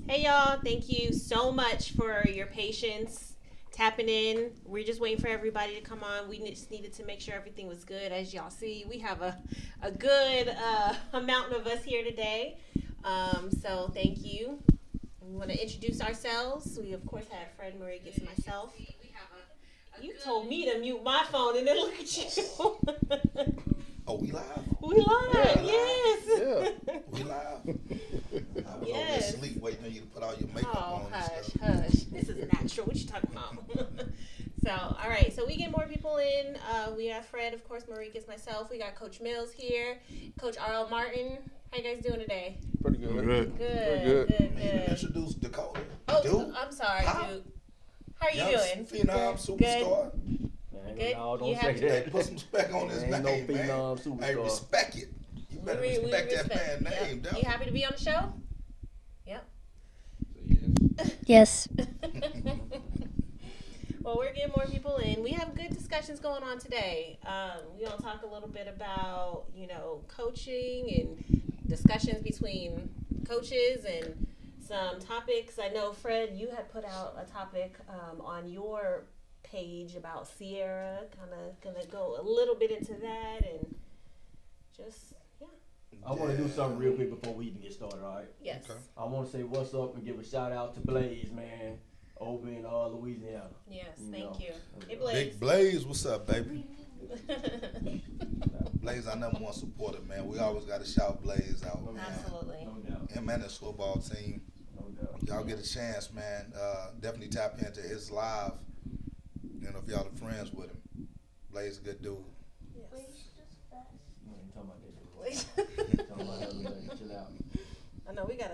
Hey y'all, thank you so much for your patience tapping in. We're just waiting for everybody to come on. We just needed to make sure everything was good. As y'all see, we have a good amount of us here today. So thank you. We want to introduce ourselves. We of course have Fred, Maricus, and myself. You told me to mute my phone and then look at you. Oh, we live? We live, Yeah. yes. Yeah. We live? I was over there Yes. asleep waiting on you to put all your makeup Oh, on and hush, stuff. hush. This is natural. What you talking about? So, all right. So we get more people in. We have Fred, of course, Maricus, myself. We got Coach Mills here. Coach R.L. Martin. How you guys doing today? Pretty good. Good. good. Good. Man, you Good. introduced Dakota. Oh, Dude. I'm sorry, Huh? dude. How are you Young doing? Phenom superstar. Good? No, You don't have say to- Hey, that. put some respect on his Ain't name, no man. phenom superstar. Hey, respect it. You better We respect that respect. man's name, Yep. dog. You happy to be on the show? Yep. Yes. Well, we're getting more people in. We have good discussions going on today. We're going to talk a little bit about, coaching and discussions between coaches and some topics. I know, Fred, you had put out a topic on your page about Sierra. Kind of going to go a little bit into that and just, yeah. I want to do something real quick before we even get started, all right? Yes. Okay. I want to say what's up and give a shout out to Blaze, man, over in Louisiana. Yes, You thank know. you. Hey, Blaze. Big Blaze, what's up, baby? Blaze, our number one supporter, man. We always got to shout Blaze out, man. Absolutely. No doubt. Him and his football team. No doubt. Y'all get a chance, man. Definitely tap into his live. If y'all are friends with him. Blaze a good dude. Yes. You ain't talking about that. Talking about that, Blaze. Chill out. I know we got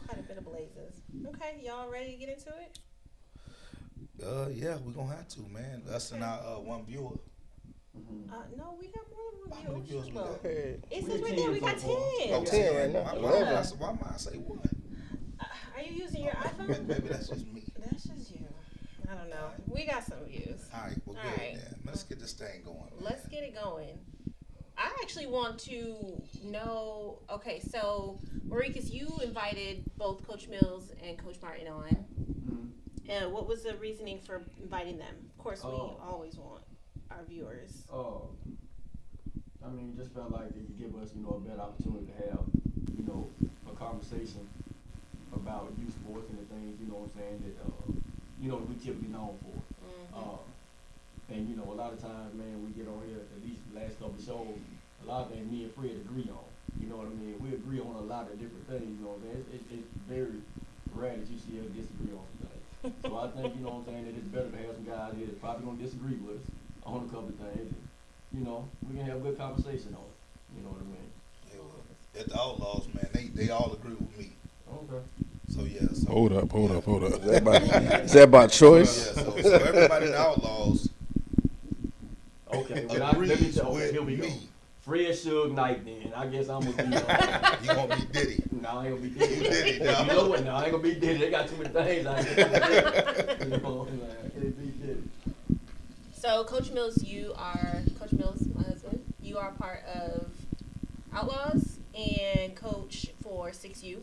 quite a bit of blazes. Okay, y'all ready to get into it? Yeah, we're gonna have to, man. Us and our one viewer. No, we got more than How one many viewer. viewers we got? Hey, It We says got right there we 10 got so far. 10. Oh, 10 right now. Why am I say one? Are you using your iPhone? Maybe that's just me. That's just you. I don't know. We got some views. All right, well, All good, right. then. Let's get this thing going. Let's get it going. I actually want to know. Okay, so Maricus, you invited both Coach Mills and Coach Martin on. And what was the reasoning for inviting them? Of course, we always want our viewers. I mean, just felt like it could give us, a better opportunity to have, a conversation about youth sports and the things, what I'm saying, that, we typically known for. And, a lot of times, man, we get on here, at least the last couple of shows, a lot of things me and Fred agree on. You know what I mean? We agree on a lot of different things, It's very rare that you see us disagree on something. So I think, that it's better to have some guys here that's probably going to disagree with us on a couple of things. And, we can have a good conversation on it. You know what I mean? Yeah, well, at the Outlaws, man, they all agree with me. Okay. So, yeah. So, Hold up. is that by choice? Yeah, so everybody in the Outlaws Okay, well, agrees okay, here we with go. me. Fred Suge Knight then. I guess I'm going to be, You gonna be Diddy. no, I ain't going to be Diddy. You Diddy, You dog. know what? No, I ain't going to be Diddy. They got too many things I ain't going to be Diddy. I can't be Diddy. So, Coach Mills, Coach Mills, my husband, you are part of Outlaws and coach for 6U.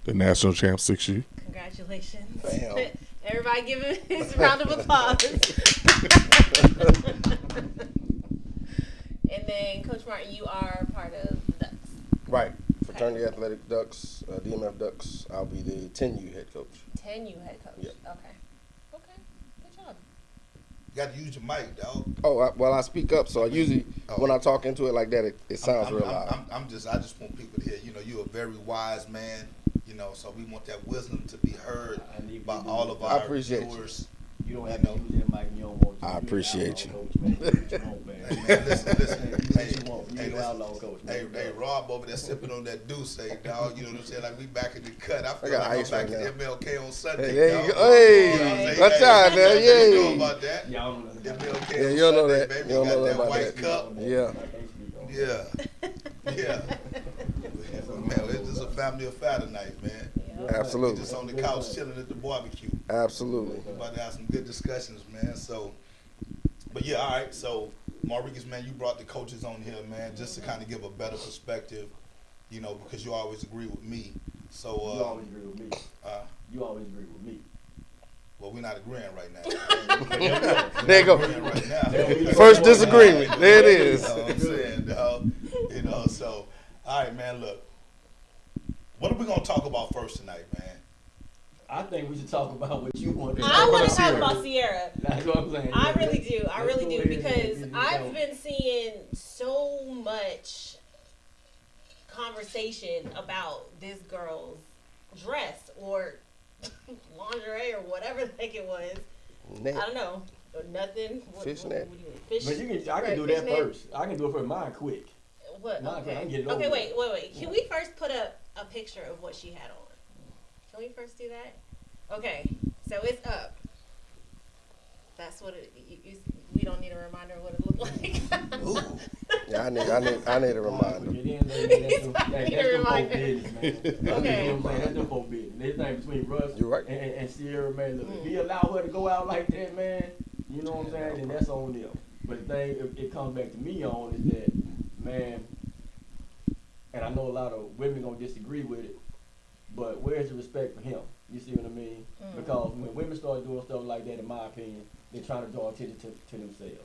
The national champ 6U. Congratulations. Bam. Everybody give him his round of applause. And then, Coach Martin, you are part of the Ducks. Right. Fraternity Athletic Ducks, DMF Ducks. I'll be the 10U head coach. 10U head coach. Yep. Okay. Good job. You got to use your mic, dog. Oh, I speak up, so I usually, when I talk into it like that, it sounds real loud. I just want people to hear, you're a very wise man, so we want that wisdom to be heard by all of I our appreciate viewers. You don't have to use that mic and you don't want to. I appreciate you. Coach, man. Do what you want, man. Hey, man, listen. Do what you want. You ain't no outlaw coach, man. Hey, Rob over there sipping on that Douce, dog. You know what I'm saying? Like we back in the cut. I feel got like I'm ice back right in now. MLK on Sunday. Hey, there dog. you go. Hey, You know what I'm saying? watch out now. You know Yay. about that? Y'all don't know that. MLK Yeah, on you don't know Sunday, that. baby. You don't know got that about white that. cup. Yeah. Yeah. Man, it's just a family affair tonight, man. We Absolutely. just on the couch chilling at the barbecue. Absolutely. We're about to have some good discussions, man. So, but yeah, all right. So, Maricus, man, you brought the coaches on here, man, just to kind of give a better perspective, because you always agree with me. So, You always agree with me. You always agree with me. well, we're not agreeing right now. There you go. Agreeing right now. First disagreement. There it is. You know what I'm saying, dog? You know, so, all right, man, look. What are we going to talk about first tonight, man? I think we should talk about what you want. I want to talk Sierra. about Sierra. That's what I'm saying. I really do. I really do, Let's go ahead because and I've get it been seeing so much conversation about this girl's dress or lingerie or whatever the heck it was. Net. I don't know. Nothing. Fishnet. What do you mean? Fish, But you can, I can right, do that fishnet? first. I can do it for mine quick. What? Nah, I Okay. can get it Okay. over Wait. Can we first put up a picture of what she had on? Can we first do that? Okay. So it's up. That's what it. We don't need a reminder of what it looked like. Ooh. Yeah, I need a reminder. Get in there, man. He's That's like, them folk reminder. business, man. Okay. You know what I'm saying? That's them folk business. This thing between Russ You're right. and Sierra, man. Look, if he allow her to go out like that, man, you know what I'm saying? Then that's on them. But the thing it comes back to me on is that, man, and I know a lot of women gonna disagree with it, but where's the respect for him? You see what I mean? Because when women start doing stuff like that, in my opinion, they're trying to draw attention to themselves.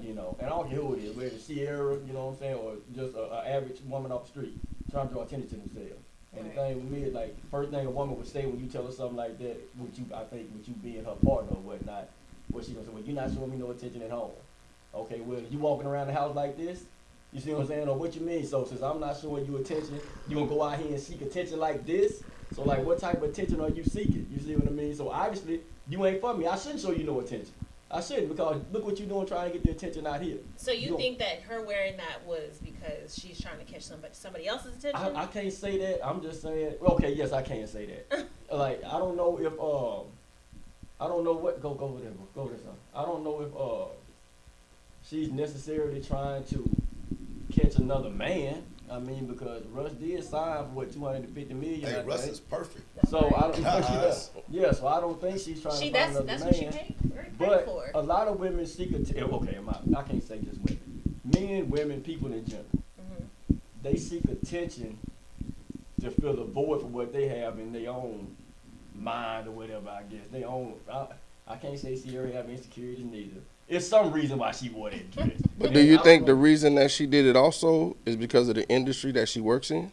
You know, and I don't care who it is, whether it's Sierra, you know what I'm saying, or just an average woman off the street, trying to draw attention to themselves. And the thing with me is, like, first thing a woman would say when you tell her something like that, with you, I think, with you being her partner or whatnot, what she gonna say? Well, you're not showing me no attention at home. Okay, well, you walking around the house like this, you see what I'm saying, or what you mean? So since I'm not showing you attention, you gonna go out here and seek attention like this? So like, what type of attention are you seeking? You see what I mean? So obviously, you ain't for me. I shouldn't show you no attention. I shouldn't, because look what you're doing trying to get the attention out here. So you think that her wearing that was because she's trying to catch somebody else's attention? I can't say that. I'm just saying. Okay, yes, I can say that. Like, I don't know if I don't know what. Go over there. Go there, son. I don't know if she's necessarily trying to catch another man. I mean, because Russ did sign for what, $250 million. Hey, I Russ think. is perfect. So I don't. Nice. Yeah, so I don't think she's trying to find another That's man. what she paid But for. a lot of women seek okay, I can't say just women. Men, women, people in general. They seek attention to fill a void for what they have in their own mind or whatever, I guess. They own, I can't say Sierra have insecurities neither. It's some reason why she wore that dress. But do you think the reason that she did it also is because of the industry that she works in?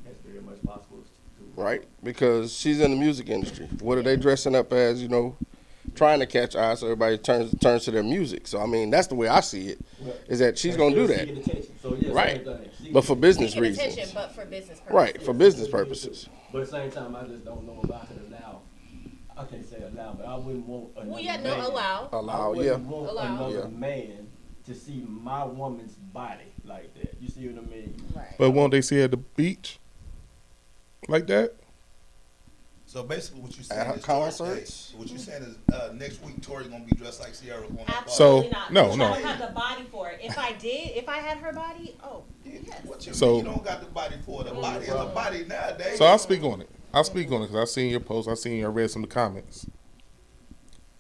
That's very much possible too. Right? Because she's in the music industry. What are they dressing up as, you know, trying to catch eyes so everybody turns to their music. So, I mean, that's the way I see it, is that she's going to do that. So, yeah, Right. same thing. But for business Seeking attention, reasons. but for business purposes. Right, for business purposes. But at the same time, I just don't know if I could allow. I can't say allow, but I wouldn't want another Well, yeah, man. no, allow. I Allow, wouldn't yeah. want Allow. another Yeah. man to see my woman's body like that. You see what I mean? Right. But won't they see at the beach like that? So basically, what you saying At her is Tori- concerts? hey, what you saying is next week Tori's gonna be dressed like Sierra on her party. Absolutely So, not. no, Because no. I don't have the body for it. If I had her body, oh, yes. What you So- mean you don't got the body for it? A body is a body nowadays. So I'll speak on it. Because I've seen your post. I've seen you. I read some of the comments.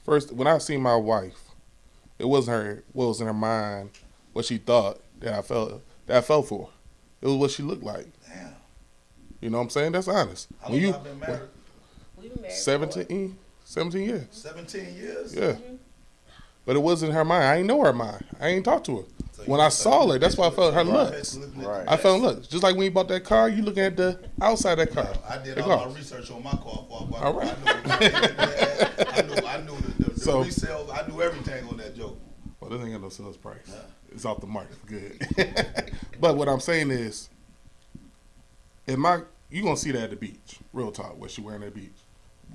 First, when I seen my wife, it wasn't her. What was in her mind, what she thought that I fell for. It was what she looked like. Damn. You know what I'm saying? That's honest. How When long you y'all been married? We've been married 17 years. 17 years. Yeah. But it wasn't her mind. I ain't know her mind. I ain't talked to her. So When you I saw her, that's why I felt her Right. looks. Right. I felt looks. Just like when you bought that car, you looking at the outside of that car. I did The all car. my research on my car before I bought All it. right. I knew the So- resale. I knew everything on that joke. Well, this ain't got no sales price. Yeah. It's off the market. Good. But what I'm saying is, you gonna see that at the beach. Real talk. What she wearing at the beach?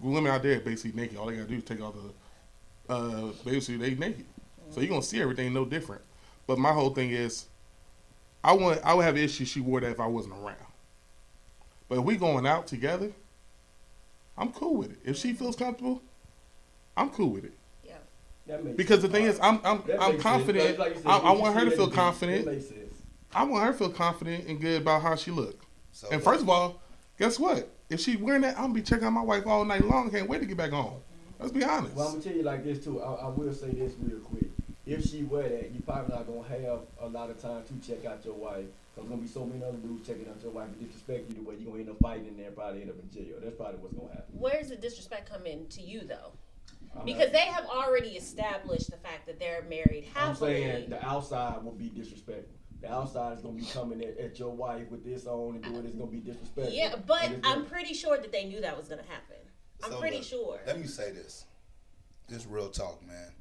Women out there basically naked. All they gotta do is take all the, basically they naked. So you gonna see everything no different. But my whole thing is, I would have an issue she wore that if I wasn't around. But if we going out together, I'm cool with it. If she feels comfortable, I'm cool with it. Yeah. That makes Because the sense. thing is, That I'm makes confident. sense. Like you said, I what you want her see to at feel the beach, confident. That makes sense. I want her to feel confident and good about how she look. So, And first of all, guess what? If she wearing that, I'm gonna be checking out my wife all night long. Can't wait to get back home. Let's be honest. Well, I'm gonna tell you like this too. I will say this real quick. if she wear that, you probably not gonna have a lot of time to check out your wife. Cause there's gonna be so many other dudes checking out your wife and disrespect you the way you're gonna end up fighting in there and probably end up in jail. That's probably what's gonna happen. Where's the disrespect come in to you though? I'm Because not- they have already established the fact that they're married I'm happily. saying the outside will be disrespectful. The outside is gonna be coming at your wife with this on and doing it's gonna be disrespectful. Yeah, but And it's I'm gonna- pretty sure that they knew that was gonna happen. I'm So, pretty look, sure. Let me say this. This real talk, man.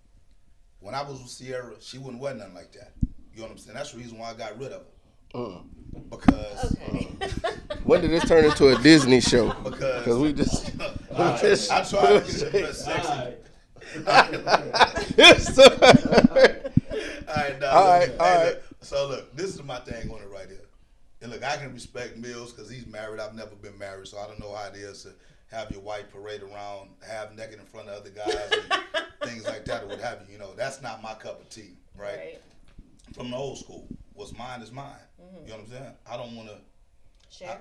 When I was with Sierra, she wouldn't wear nothing like that. You know what I'm saying? That's the reason why I got rid of her. Because Okay. When did this turn into a Disney show? because we just I tried to get it dressed sexy. All right. So look, this is my thing on it right here. And look, I can respect Mills because he's married. I've never been married, so I don't know how it is to have your wife parade around half naked in front of other guys and things like that or what have you. You know, that's not my cup of tea, right? From the old school, what's mine is mine. You know what I'm saying? I don't want to. Share.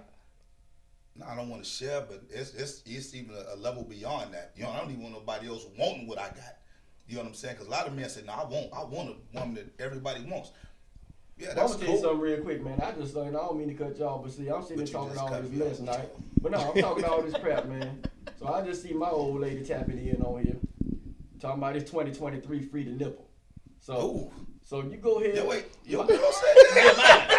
No, I don't want to share, but it's even a level beyond that. You know, I don't even want nobody else wanting what I got. You know what I'm saying? Because a lot of men say, "No, I want a woman that everybody wants." Yeah, I'm that's gonna tell you cool. something real quick, man. I don't mean to cut you off, but see, I'm sitting But there you talking just all cut this me mess off. tonight. But no, I'm talking all this crap, man. So I just see my old lady tapping in on here, talking about this 2023 free to nipple. So, Ooh. so you go ahead. Yeah, wait. Your girl said that?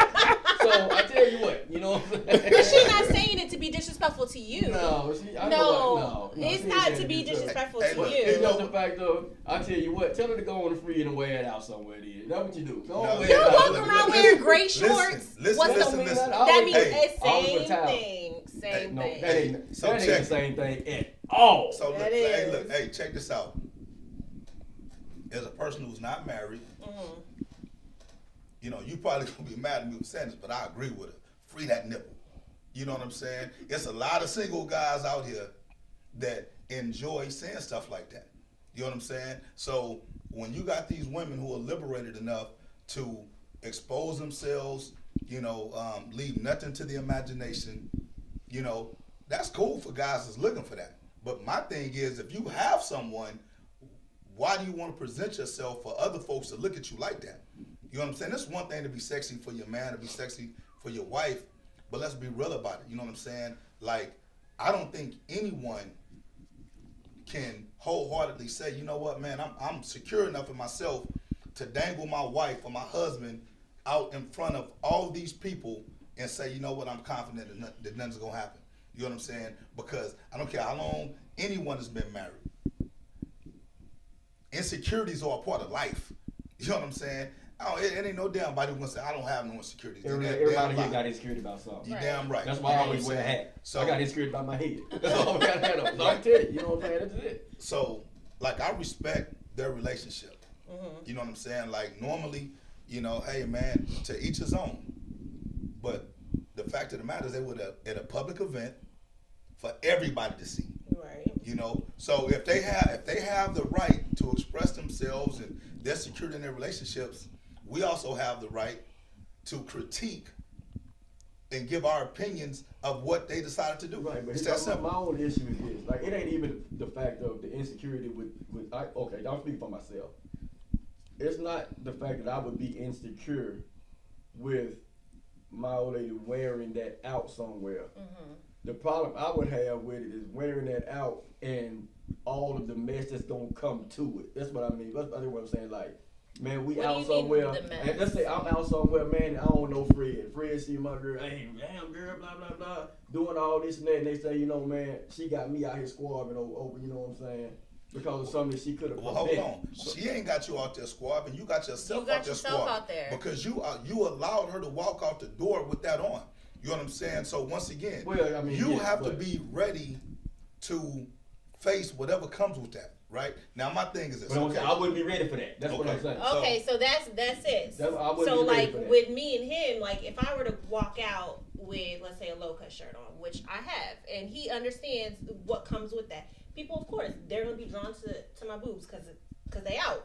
So I tell you what, you know what I'm saying? But she's not saying it to be disrespectful to you. No, I No, know what, it's she not ain't to be saying it disrespectful Hey, to look, you. It's just the fact of, I tell you what, tell her to go on the free and wear it out somewhere. Then that's what you do. Go No, on, wear You it don't out. walk Listen, around listen, wearing gray listen, shorts. listen, What's listen, the, listen. that means Hey, it's always with same towel. thing. Same No, thing. that ain't, So that ain't check. the same thing at all. So look, That hey, is. look, hey, check this out. As a person who's not married, you know, you probably gonna be mad at me for saying this, but I agree with her. Free that nipple. You know what I'm saying? It's a lot of single guys out here that enjoy saying stuff like that. You know what I'm saying? So when you got these women who are liberated enough to expose themselves, you know, leave nothing to the imagination, you know, that's cool for guys that's looking for that. But my thing is, if you have someone, why do you want to present yourself for other folks to look at you like that? You know what I'm saying? It's one thing to be sexy for your man, to be sexy for your wife, but let's be real about it. You know what I'm saying? Like, I don't think anyone can wholeheartedly say, you know what, man, I'm secure enough in myself to dangle my wife or my husband out in front of all these people and say, you know what, I'm confident that nothing's going to happen. You know what I'm saying? Because I don't care how long anyone has been married. Insecurities are a part of life. You know what I'm saying? It ain't no damn body gonna say I don't have no insecurities. Everybody here got insecurity about something. You damn right. That's why I always wear a hat. So I got insecurity about my head. That's all I got a hat on. So I can tell you, you know what I'm saying? That's it. So, like, I respect their relationship. You know what I'm saying? Like, normally, you know, hey man, to each his own. But the fact of the matter is, they were at a public event for everybody to see. Right. You know, so if they have the right to express themselves and they're secure in their relationships, we also have the right to critique and give our opinions of what they decided to do. Right, but It's that simple. my own issue is this. Like, it ain't even the fact of the insecurity with okay, I'm speaking for myself. It's not the fact that I would be insecure with my old lady wearing that out somewhere. The problem I would have with it is wearing that out and all of the mess that's gonna come to it. That's what I mean. That's what I'm saying. Like, man, we What do out you mean somewhere. the mess? And let's say I'm out somewhere, man, and I don't know Fred. Fred see my girl, hey, damn girl, blah blah blah, doing all this and that, and they say, you know, man, she got me out here squabbling over, you know what I'm saying? Because of something that she could have Well, hold on. She ain't got you out there squabbing. You got yourself You got out there yourself squabbing. out there. Because you allowed her to walk out the door with that on. You know what I'm saying? So once again, Well, I mean, you yeah, have to but- be ready to face whatever comes with that, right? Now my thing is this. But I'm Okay. saying, I wouldn't be ready for that. That's what I'm Okay. saying. Okay, so that's it. I wouldn't So be ready like for that. with me and him, like if I were to walk out with, let's say, a low cut shirt on, which I have, and he understands what comes with that. People, of course, they're gonna be drawn to my boobs because they out.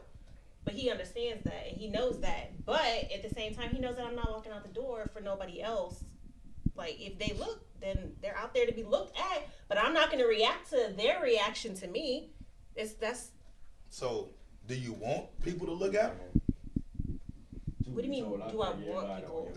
But he understands that and he knows that. But at the same time, he knows that I'm not walking out the door for nobody else. Like if they look, then they're out there to be looked at. But I'm not gonna react to their reaction to me. That's So Do you want people to look at them? What do you mean, do I want people?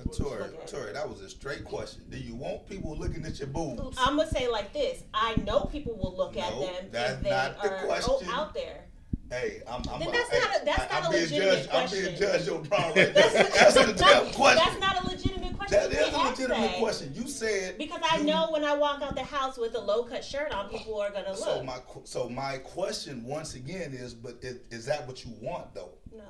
Tori, that was a straight question. Do you want people looking at your boobs? I'm gonna say like this. I know people will look at No, them that's if they not the are question. out there. Hey, I'm Then that's not a legitimate question. I'm being Judge O'Brien right there. That's a damn question. That's not a legitimate question. That You is can't a ask legitimate that. question. You said Because I know when I walk out the house with a low cut shirt on, people are gonna look. So my question once again is, but is that what you want though? No,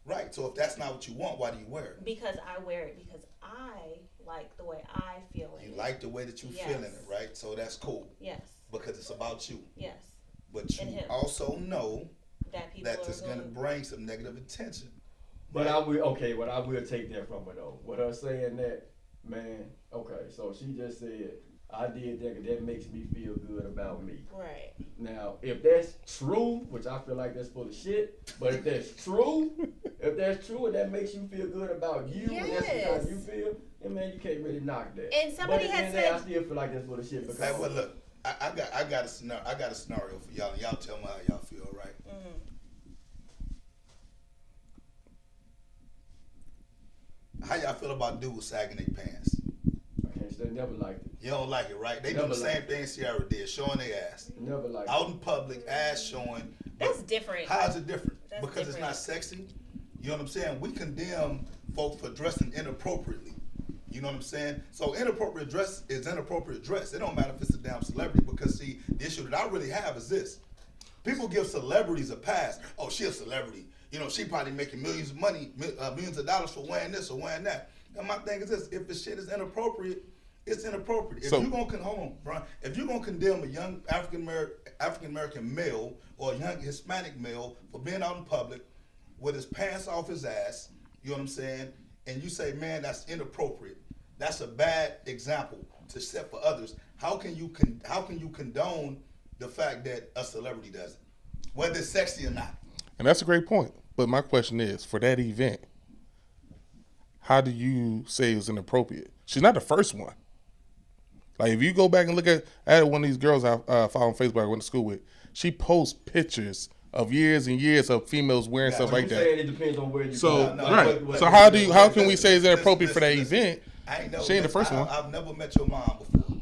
Right. So if that's not what you want, why do you wear it? because I wear it because I like the way I feel in You it. like the way that you Yes. feeling it, right? So that's cool Yes, because it's about you. yes. But And you him. also know That people that are it's going to going. bring some negative attention. But I will take that from her though. With her saying that, man, okay, so she just said, I did that 'cause that makes me feel good about me. Right. Now, if that's true, which I feel like that's full of shit, but if that's true and that makes you feel good about you, and that's Yes. how you feel, then man, you can't really knock that. And somebody but at the had end of the day, said- I still feel like that's full of shit because Hey, well, look, I got a scenario for y'all. Y'all tell me how y'all feel, right? How y'all feel about dudes sagging their pants? I can't say never liked it. You don't like it, right? They do Never the same liked thing Sierra did, showing their ass. Never liked Out it. in public, ass showing. That's different. How is it different? That's Because it's different. not sexy. You know what I'm saying? We condemn folks for dressing inappropriately. You know what I'm saying? So inappropriate dress is inappropriate dress. It don't matter if it's a damn celebrity because see, the issue that I really have is this. People give celebrities a pass. Oh, she a celebrity. You know, she probably making millions of money, millions of dollars for wearing this or wearing that. And my thing is this, if the shit is inappropriate, it's inappropriate. If So- you're gonna hold on, Brian, if you're gonna condemn a young African American male or a young Hispanic male for being out in public with his pants off his ass, you know what I'm saying? And you say, man, that's inappropriate. That's a bad example to set for others. How can you condone the fact that a celebrity does it, whether it's sexy or not? And that's a great point. But my question is, for that event, how do you say it was inappropriate? She's not the first one. Like, if you go back and look at one of these girls I follow on Facebook I went to school with, she posts pictures of years and years of females wearing stuff like You that. saying it depends on where you So, go. right. So how can we say it's inappropriate for that Listen, event? I ain't never She ain't the met- first one. I've never met your mom before,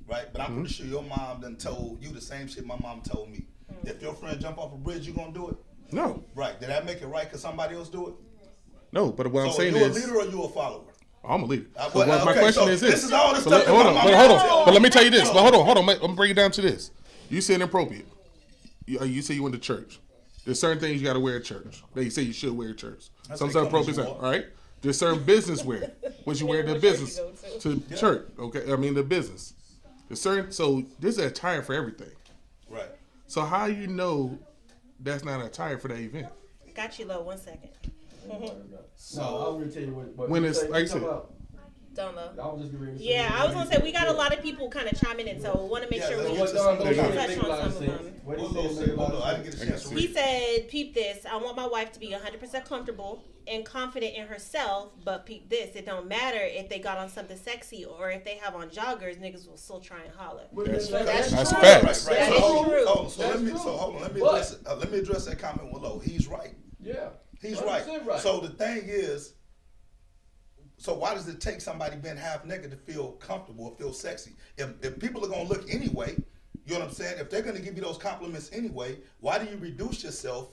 right? But I'm Mm-hmm. pretty sure your mom done told you the same shit my mom told me. If your friend jump off a bridge, you gonna do it? No. Right. Did that make it right because somebody else do it? No, but what I'm So saying are you is, a leader or you a follower? I'm a leader. But, But my okay, question so is this is all the So stuff that hold my on, mama but hold on. told But let me. me tell you this. But hold on. I'm gonna break it down to this. You said inappropriate. You say you went to church. There's certain things you got to wear at church. They say you should wear at church. I Some say stuff come as appropriate you stuff. are. All right. There's certain business wear, which you wear to What church business, you go to church. Okay. I mean the business. There's certain. So this is attire for everything. Right. So how you know that's not attire for that event? Got you low. 1 second. No, I'm gonna tell you what. When you it's- say- like I you talking said- about- Don't know. I was just getting ready to say Yeah, that. I was gonna say we got a lot of people kind of chiming in, so we want to make Yeah, sure let's we get touch to some of the on comments. some of them. What he Hold on, said, hold on. I didn't get a chance to He read. said, "Peep this. I want my wife to be 100% comfortable and confident in herself, but peep this. It don't matter if they got on something sexy or if they have on joggers. Niggas will still try and holler." That's true. facts. That facts. is true. So hold on. Let me address that comment with Lo. He's right. Yeah. He's 100% right. So the thing is, so why does it take somebody being half naked to feel comfortable or feel sexy? If people are gonna look anyway, you know what I'm saying? If they're gonna give you those compliments anyway, why do you reduce yourself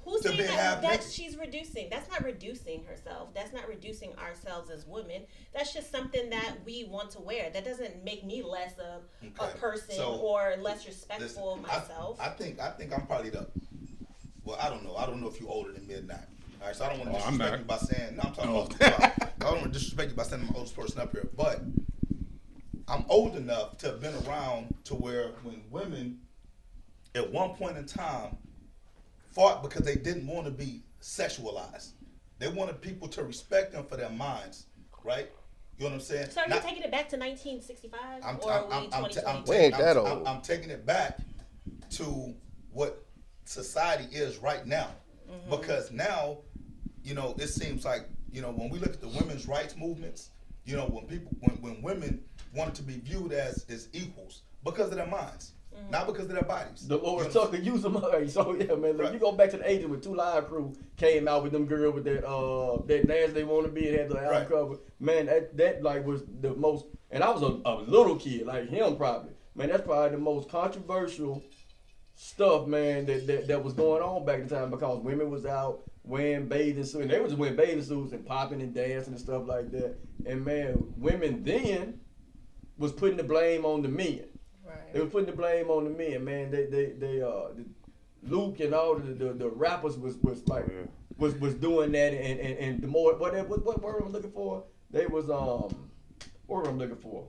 Who's to saying being half that naked? she's reducing? That's not reducing herself. That's not reducing ourselves as women. That's just something that we want to wear. That doesn't make me less of a Okay. person So, or less respectful of Listen, myself. I think I'm probably the. Well, I don't know. I don't know if you're older than me or not. All right, so I don't want to Oh, I'm disrespect not. you by saying. No, I'm talking Oh. about. I don't want to disrespect you by saying I'm the oldest person up here, but I'm old enough to have been around to where when women, at one point in time, fought because they didn't want to be sexualized. They wanted people to respect them for their minds, right? You know what I'm saying? So are you Not- taking it back to 1965 I'm, or are we I'm, I'm, 2022? We ain't that old. I'm taking it back to what society is right now, because now, you know, it seems like, you know, when we look at the women's rights movements, you know, when women wanted to be viewed as equals because of their minds, not because of their bodies. Dolores You know what Tucker used them. So yeah, man. Look, Right. you go back to the '80s when 2 Live Crew came out with them girls with that Nasty They Wanna Be and had the album Right. cover. Man, that like was the most. And I was a little kid like him probably. Man, that's probably the most controversial stuff, man, that was going on back in the time because women was out wearing bathing suits. And they was just wearing bathing suits and popping and dancing and stuff like that. And man, women then was putting the blame on the men. They were putting the blame on the men, man. Luke and all the rappers was like was doing that, and the more what word am I looking for? They was what word am I looking for?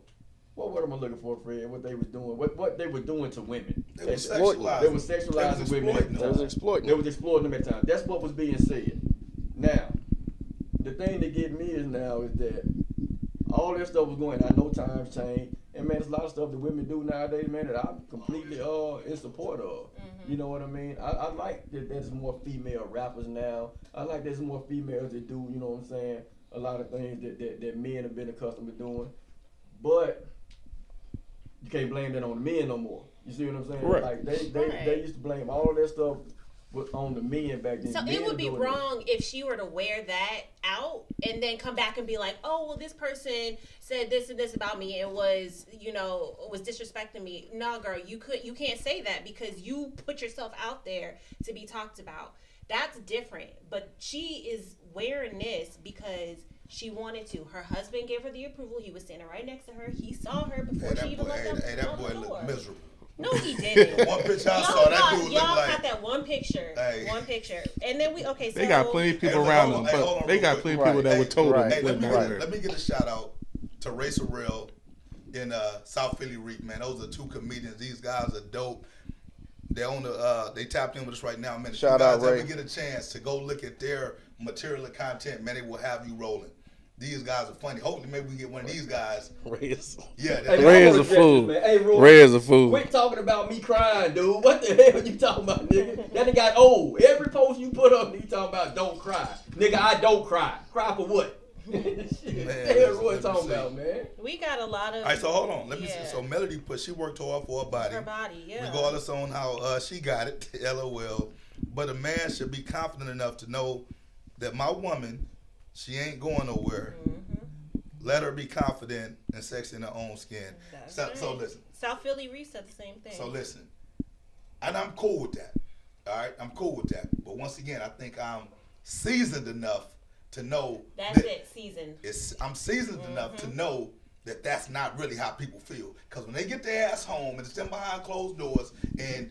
What word am I looking for, Fred? What they was doing? What they were doing to women? They was exploiting sexualizing. They was sexualizing women. exploiting They was exploiting. They was exploiting them at the time. That's what was being said. Now, the thing that get me is now is that all that stuff was going. I know times change, and man, there's a lot of stuff that women do nowadays, man, that I'm completely in support of. You know what I mean? I like that there's more female rappers now. I like there's more females that do, you know what I'm saying, a lot of things that men have been accustomed to doing. But you can't blame that on the men no more. You see what I'm saying? Right. Like they used to blame all of that stuff on the men back then. So Men it would be doing wrong if she were to wear that out and then come back and be like, oh, well, this person said this and this about me and was disrespecting me. No, girl, you can't say that because you put yourself out there to be talked about. That's different. But she is wearing this because she wanted to. Her husband gave her the approval. He was standing right next to her. He saw her before she even left that boy looked miserable. No, he didn't. One picture I saw, that dude y'all looked like. got that one picture. Hey. One picture. And then so They got plenty of people Hey, around hold them, on, hold but on they real got quick. plenty of people that Right. were told Right. Hey, let them. me get a shout out to Racer Real in South Philly Reek, man. Those are two comedians. These guys are dope. They on the they tapped in with us right now, man. If Shout you guys out, Ray. ever get a chance to go look at their material and content, man, they will have you rolling. These guys are funny. Hopefully, maybe we get one of these guys. Ray is Yeah, Hey, Ray I is wanna a fool. man. Hey, Roy, Ray is a fool. Quit talking about me crying, dude. What the hell you talking about, nigga? That nigga got old. Every post you put up, you talking about don't cry. Nigga, I don't cry. Cry for what? Shit. Man, What the hell Roy let me talking see. about, man? we got a lot of All right, so hold on. Let me Yeah. see. So Melody she worked hard for her body. her body, yeah. Regardless on how she got it, LOL. But a man should be confident enough to know that my woman, she ain't going nowhere. Let her be confident and sexy in her own skin. That's So right. listen. South Philly reset the same thing. So listen. And I'm cool with that. All right, I'm cool with that. But once again, I think I'm seasoned enough to know That's that it, season. I'm seasoned enough to know that that's not really how people feel. Because when they get their ass home and it's them behind closed doors, and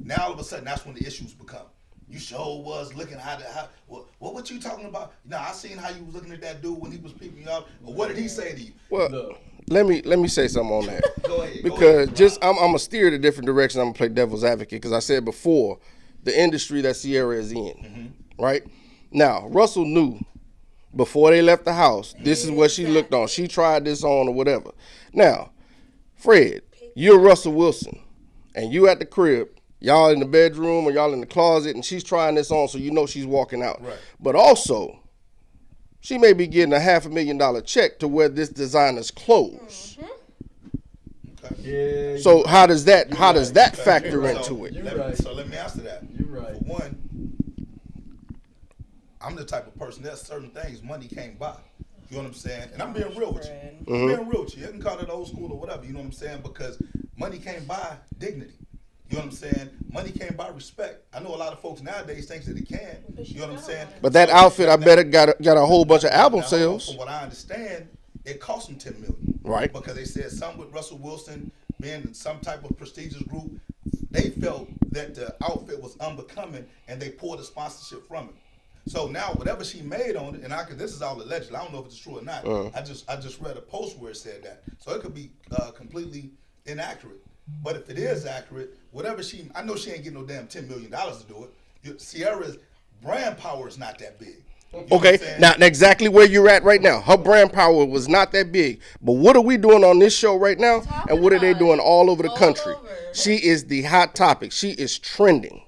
now all of a sudden that's when the issues become. You sure was looking what you talking about? I seen how you was looking at that dude when he was peeping you out. Or what did he say to you? Well, Look. let me say something on that. Go ahead. Because I'm gonna steer it a different direction. I'm gonna play devil's advocate because I said before the industry that Sierra is in, right? Now Russell knew before they left the house. This is what she looked on. She tried this on or whatever. Now, Fred, you're Russell Wilson, and you at the crib. Y'all in the bedroom or y'all in the closet, and she's trying this on, so you know she's walking out. Right. But also, she may be getting a $500,000 check to wear this designer's clothes. Okay. Yeah. So how does that Okay. factor So into it? let me answer that. You right. For one, I'm the type of person, there's certain things money can't buy. You know what I'm saying? And I'm being real with you. I'm being real with you. You can call it old school or whatever, you know what I'm saying? Because money can't buy dignity. You know what I'm saying? Money can't buy respect. I know a lot of folks nowadays think that it can. You know what I'm saying? But that outfit, I bet it got a whole bunch of album Now, sales. From what I understand, it cost them $10 million. Right. Because they said some with Russell Wilson being in some type of prestigious group, they felt that the outfit was unbecoming and they pulled the sponsorship from it. So now whatever she made on it, and this is all alleged. I don't know if it's true or not. I just read a post where it said that. So it could be completely inaccurate. But if it is accurate, whatever I know she ain't getting no damn $10 million to do it. Sierra's brand power is not that big. You know what I'm Okay, saying? now exactly where you're at right now. Her brand power was not that big. But what are we doing on this show right now? Talking And what are they about doing it. all over the All country? over. She is the hot topic. She is trending.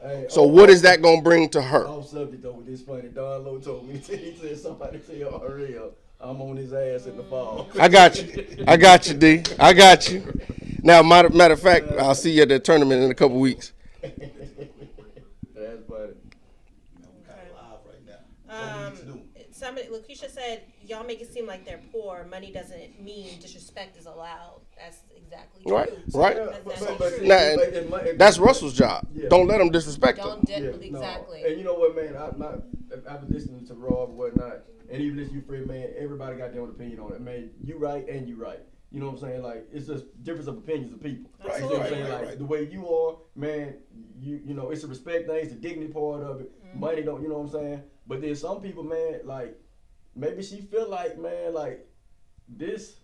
Hey, So what is that going to bring to her? Off subject though with this funny. Don Lowe told me he said somebody tell RL I'm on his ass in the fall. I got you, D. I got you. Now, matter of fact, I'll see you at the tournament in a couple weeks. That's funny. We kind of live right now. What we need to do? Somebody, Lakeisha said, y'all make it seem like they're poor. Money doesn't mean disrespect is allowed. That's exactly true. Right. That's true. Now, that's Russell's job. Yeah. Don't let him disrespect him. Don't Yeah, exactly. No. And you know what, man? I've been listening to Rob and whatnot, and even listening to you, Fred, man. Everybody got their own opinion on it, man. You right and you right. You know what I'm saying? Like, it's just difference of opinions of people. Right, You know what I'm right, saying? right, Like right. the way you are, man. You know, it's a respect thing. It's the dignity part of it. Money don't. You know what I'm saying? But then some people, man, like maybe she feel like, man, like this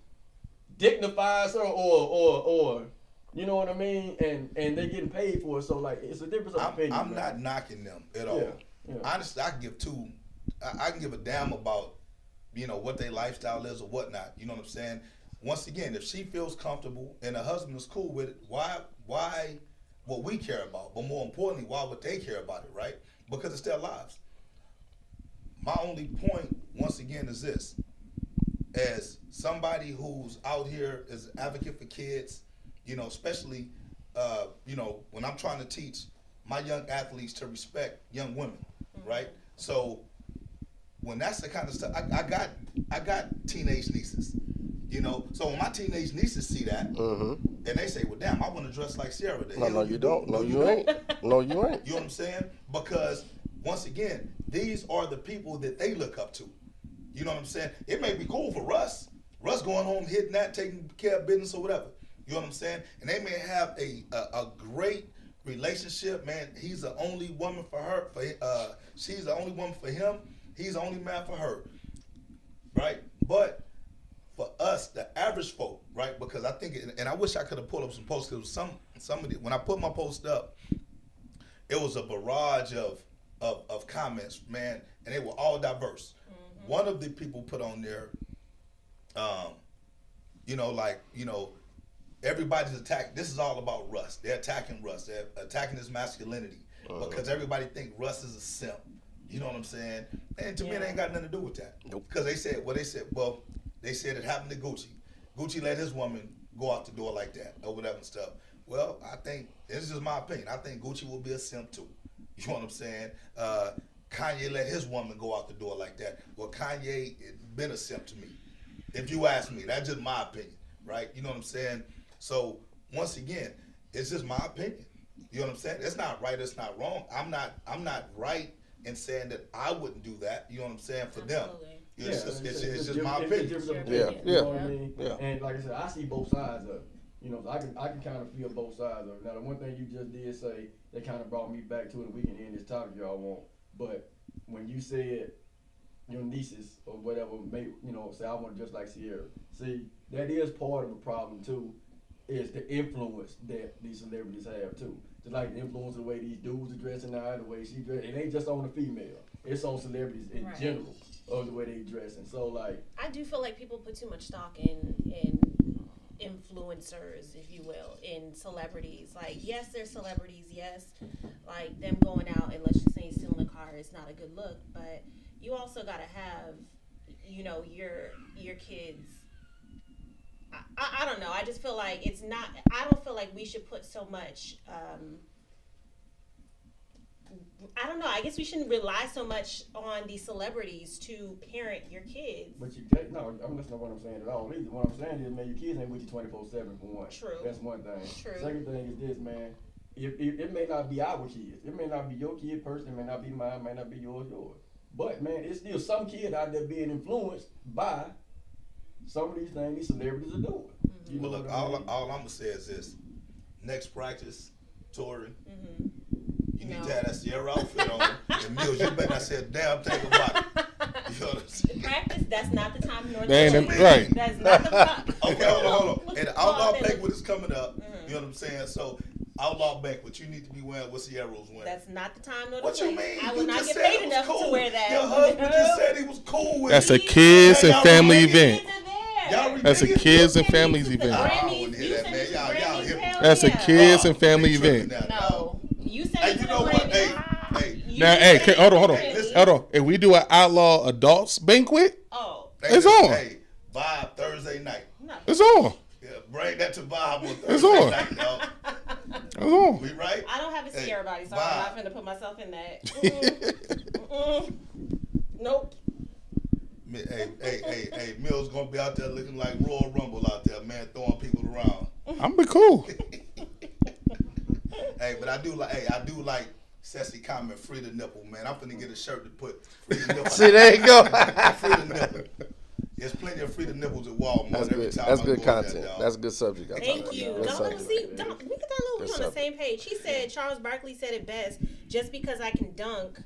dignifies her, or you know what I mean? And they getting paid for it. So like, it's a difference of opinion. I'm man. not knocking them at all. Yeah. Honestly, I can give a damn about, you know, what their lifestyle is or whatnot. You know what I'm saying? Once again, if she feels comfortable and her husband is cool with it, why what we care about? But more importantly, why would they care about it, right? Because it's their lives. My only point, once again, is this. As somebody who's out here as an advocate for kids, you know, especially, you know, when I'm trying to teach my young athletes to respect young women, right? So when that's the kind of stuff, I got teenage nieces, you know. So when my teenage nieces see that, and they say, "Well, damn, I want to dress like Sierra." The No, hell you don't. No, you ain't. No, you ain't. You know what I'm saying? Because once again, these are the people that they look up to. You know what I'm saying? It may be cool for Russ going home, hitting that, taking care of business or whatever. You know what I'm saying? And they may have a great relationship, man. He's the only woman for her. She's the only woman for him. He's the only man for her, right? But for us, the average folk, right? Because I think, and I wish I could have pulled up some posts. Because somebody, when I put my post up, it was a barrage of comments, man, and they were all diverse. One of the people put on there, you know, like, you know, everybody's attacked. This is all about Russ. They're attacking Russ. They're attacking his masculinity because everybody think Russ is a simp. You know what I'm saying? And to me, it ain't got nothing to do with that. Nope. Because they said it happened to Gucci. Gucci let his woman go out the door like that or whatever and stuff. Well, I think, this is my opinion, I think Gucci will be a simp too. You know what I'm saying? Kanye let his woman go out the door like that. Well, Kanye been a simp to me. If you ask me, that's just my opinion, right? You know what I'm saying? So once again, it's just my opinion. You know what I'm saying? It's not right, it's not wrong. I'm not right in saying that I wouldn't do that. You know what I'm saying? For Absolutely. them. It's just my It's opinion. difference of Yeah. opinion, Yeah. You know what I mean? Yeah. And like I said, I see both sides of it. You know, I can kind of feel both sides of it. Now, the one thing you just did say, that kind of brought me back to it, and we can end this topic y'all want. But when you said your nieces or whatever, say I want to dress like Sierra. See, that is part of the problem too, is the influence that these celebrities have too. Just like the influence of the way these dudes are dressing now, the way she dressed. It ain't just on the female. It's on celebrities in Right. general of the way they dress. And so like, I do feel like people put too much stock in influencers, if you will, in celebrities. Like, yes, they're celebrities. Yes, like them going out and let's just say stealing a car is not a good look. But you also gotta have, you know, your kids. I don't know. I just feel like it's not. I don't feel like we should put so much. I don't know. I guess we shouldn't rely so much on these celebrities to parent your kids. but no, I'm listening to what I'm saying at all. Either what I'm saying is, man, your kids ain't with you 24/7 for one. True. That's one thing. True. Second thing is this, man. It may not be our kids. It may not be your kid personally. It may not be mine. It may not be yours. But man, it's still some kid out there being influenced by some of these things these celebrities are doing. You know Well, look, what I mean? all I'm gonna say is this: next practice, Tori, you need No. to have that Sierra outfit on. And Mills, you better not say a damn thing about it. You know what I'm saying? Practice. That's not the time nor the They ain't place. right. That's not the time. Okay, hold on. And Outlaw Bank. Banquet is coming up. You know what I'm saying? So, Outlaw Banquet, you need to be wearing what Sierra's wearing. That's not the time nor the What place. you mean? I will You not just get said paid it was enough cool. to wear that. Your husband just said he was cool with That's it. a kids and Y'all family remember event. Y'all That's a remember- kids and families event. I wouldn't hear that, man. Y'all hip. That's a kids and family They tripping event. now, No, you said Hey, it to you the know what? Grammys. Hey. You Now, said hey, it hold to on. the Grammys. Hold on. If we do an outlaw adults banquet, Oh, Hey, It's listen, on. Hey, vibe Thursday night. no. it's on. Yeah, Bring that to Bob on It's Thursday on. night, dog. That's all. We right? I don't have a Sierra body, so Bob. I'm not gonna put myself in that. Nope. Hey, Mills gonna be out there looking like Royal Rumble out there, man, throwing people around. I'm be cool. Hey, but I do like Sassy comment, free the nipple, man. I'm finna get a shirt to put free the nipple. See, there you go. Free the nipple. There's plenty of free the nipples at Walmart. That's every good. time That's I good go in there, content. dog. That's a good subject. Thank you. Good Don't subject. see. Don't look at that little. We Good on the subject. same page. He said Charles Barkley said it best. Just because I can dunk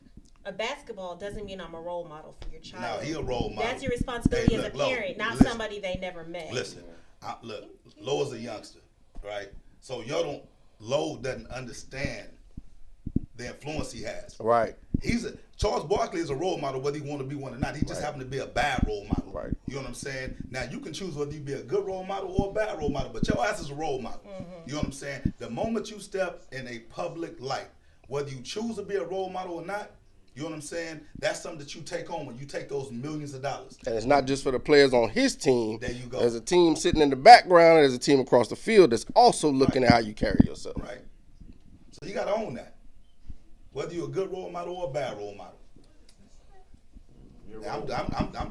a basketball doesn't mean I'm a role model for your Now child. he a role model. That's your responsibility Hey, as a look, Lo, parent, not listen. somebody they never met. Listen, look, Lo's a youngster, right? So Lo doesn't understand the influence he has. Right. Charles Barkley is a role model, whether he want to be one or not. He just happened to be a bad role model. Right. You know what I'm saying? Now you can choose whether you be a good role model or a bad role model, but your ass is a role model. You know what I'm saying? The moment you step in a public light, whether you choose to be a role model or not, you know what I'm saying? That's something that you take on when you take those millions of dollars. And it's not just for the players on his team. There you go. There's a team sitting in the background, and there's a team across the field that's also looking at how you carry yourself. Right. So you got to own that. Whether you're a good role model or a bad role model. I'm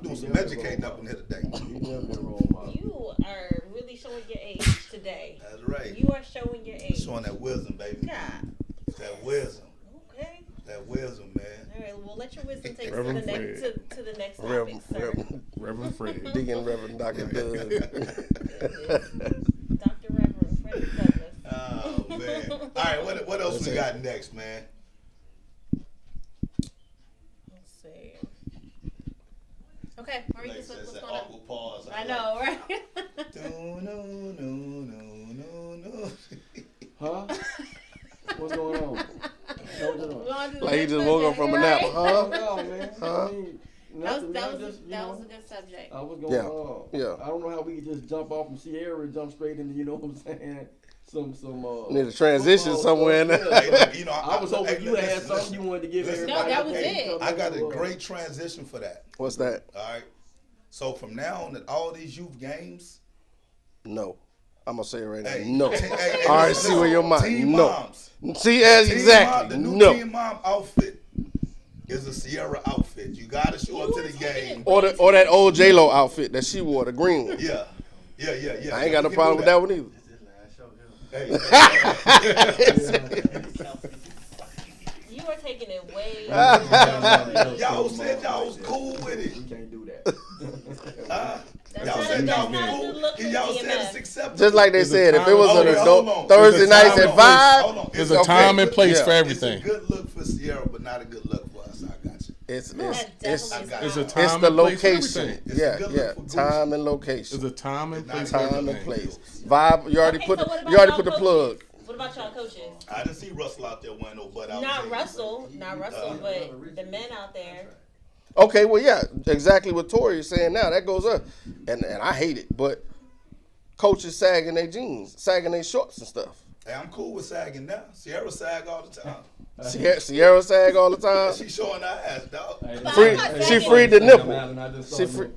doing some educating up in here today. You never been a role model. You are really showing your age today. That's right. You are showing your age. Showing that wisdom, baby. God. That wisdom. Okay. That wisdom, man. All right. Well, let your wisdom take us Reverend to the next topic, Reverend, sir. Reverend Fred. Deacon Reverend Dr. Doug. Dr. Reverend Frederick Douglass. Oh, man. All right, what else we got next, man? Let's see. Okay, Maurice, what's going on? awkward pause. I know, right? No. Huh? What's going on? What's going on? We're on to the Like he next just woke up subject, from a right? nap. Huh? No, man. Huh? I mean, That nothing, man. Just, you that know, was a good subject. I was going, Yeah. Yeah. I don't know how we could just jump off from Sierra and jump straight into, you know what I'm saying? Need a transition football somewhere in stuff. there. Yeah. Hey, look, you know, I was hoping you had listen, something you wanted to give listen. everybody. No, that was Hey, it. I got a great transition for that. What's that? All right. So from now on, at all these youth games, No. I'm going to say it right now. hey, No. hey, All right, listen, see where your mind. Team No. moms. See, as Team exactly. Mom, the new No. Team Mom outfit is a Sierra outfit. You got to show up to the game. Or that old J-Lo outfit that she wore, the green one. Yeah. I ain't got no We can problem do with that one either. Hey, You are taking it way. y'all said y'all was cool with We it. can't do that. That's Y'all not said a- y'all that's not a was good cool. look for Y'all said DMF. it's acceptable. Just like they There's a said, if it time- was Hold an on, adult hold on. Thursday There's a nights time at and 5, Hold on. There's It's a time okay. and place Yeah. for It's a everything. good look for Sierra, but not a good look for us. I got you. it's That it's definitely got It's it. a is time it's the and place for location. everything. It's a Yeah, good yeah. look for Gucci. Time and location. There's a time and place for Time and everything. place. Vibe. You already Okay, put so what about you already y'all put the coaches? plug. What about y'all coaches? I didn't see Russell out there wearing no butt out. Not Russell, but the men out there. Okay, well, yeah, exactly what Tori is saying now. That goes up, and I hate it, but coaches sagging their jeans, sagging their shorts and stuff. Hey, I'm cool with sagging now. Sierra sag all the time. Sierra sag all the time. She showing her ass, dog. Free- she freed the nipple. She She free.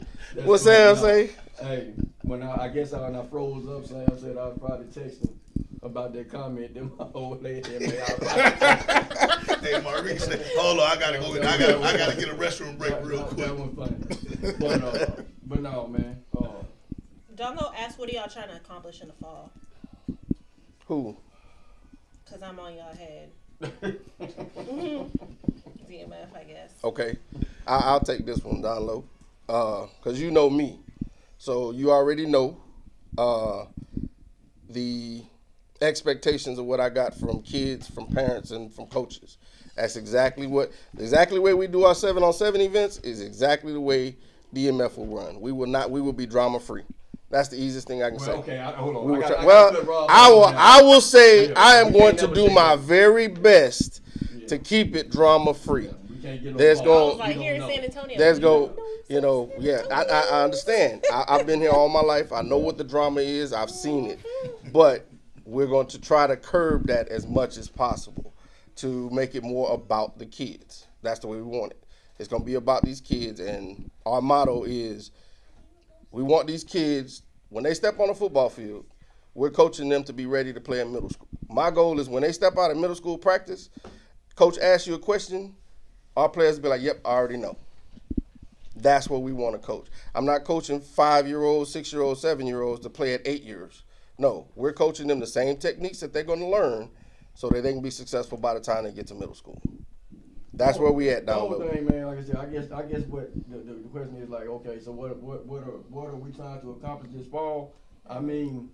What Sam say? Hey, when I guess when I froze up, Sam said I was probably texting about that comment. Then my old lady and me, Hey, Maurice, said, hold on, I gotta go. I gotta get a restroom break real quick. That was funny. But no, man. Dongo asked, what are y'all trying to accomplish in the fall? Who? Because I'm on y'all head. DMF, I guess. Okay, I'll take this one down low, cause you know me, so you already know the expectations of what I got from kids, from parents, and from coaches. That's exactly the way we do our 7-on-7 events is exactly the way DMF will run. We will be drama free. That's the easiest thing I can say. Okay, hold on. We will I try- got well, to put Rob I will. on now. I will say Yeah, I am we going can't to never do say my that. very best Yeah. to keep it drama free. We can't get no There's ball. I going- was like, We here in don't San know. Antonio. There's yeah. I understand. I've been here all my life. I know what the drama is. I've seen it, but we're going to try to curb that as much as possible to make it more about the kids. That's the way we want it. It's going to be about these kids, and our motto is we want these kids, when they step on a football field, we're coaching them to be ready to play in middle school. My goal is when they step out of middle school practice, coach asks you a question, our players be like, yep, I already know. That's what we want to coach. I'm not coaching 5-year-olds, 6-year-olds, 7-year-olds to play at 8 years. No, we're coaching them the same techniques that they're going to learn so that they can be successful by the time they get to middle school. That's where we at The down whole low. thing, man, like I said, I guess what the question is like, okay, so what are we trying to accomplish this fall? I mean,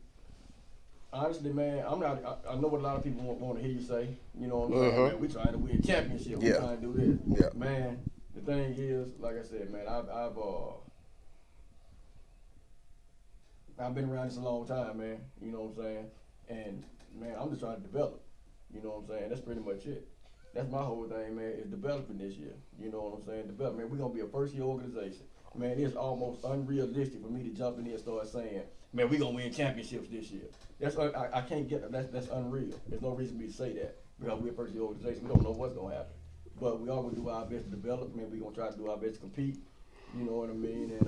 honestly, man, I know what a lot of people want to hear you say. You know what I'm saying? Man, we trying to win championship. We Yeah. trying to do this. Yeah. Man, the thing is, like I said, man, I've been around this a long time, man. You know what I'm saying? And man, I'm just trying to develop. You know what I'm saying? That's pretty much it. That's my whole thing, man, is developing this year. You know what I'm saying? Development. We're gonna be a first year organization. Man, it's almost unrealistic for me to jump in here and start saying, man, we're gonna win championships this year. That's I can't get that's unreal. There's no reason for me to say that because we're a first year organization. We don't know what's gonna happen. But we are gonna do our best to develop, man. We're gonna try to do our best to compete. You know what I mean? And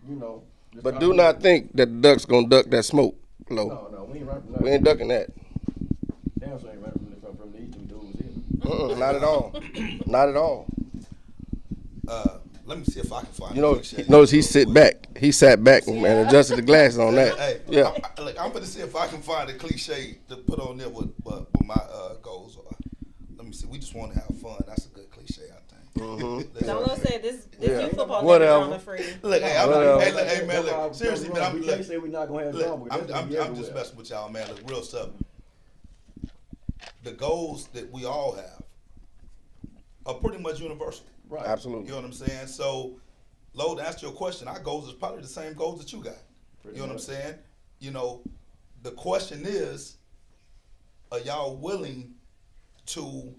you know. But do not think that the Ducks going to duck that smoke, Low. No, we ain't running from nothing. We ain't ducking that. Damn sure ain't running from these two dudes here. Not at all. Not at all. Let me see if I can find. You know, a cliche. notice he sit back. He sat back and adjusted the glasses on that. Hey, Yeah. I'm gonna see if I can find a cliche to put on there with my goals are. Let me see. We just want to have fun. That's a good cliche, I think. Dolo said this Yeah. youth football Whatever. game is free. Look, hey, hey, man, look, seriously, man, I'm we can't say we're not gonna have drama. Look, I'm just messing with y'all, man. Look, real stuff. The goals that we all have are pretty much universal. Right. Absolutely. You know what I'm saying? So, Lo, to answer your question, our goals is probably the same goals that you got. Pretty You know what I'm much. saying? You know, the question is, are y'all willing to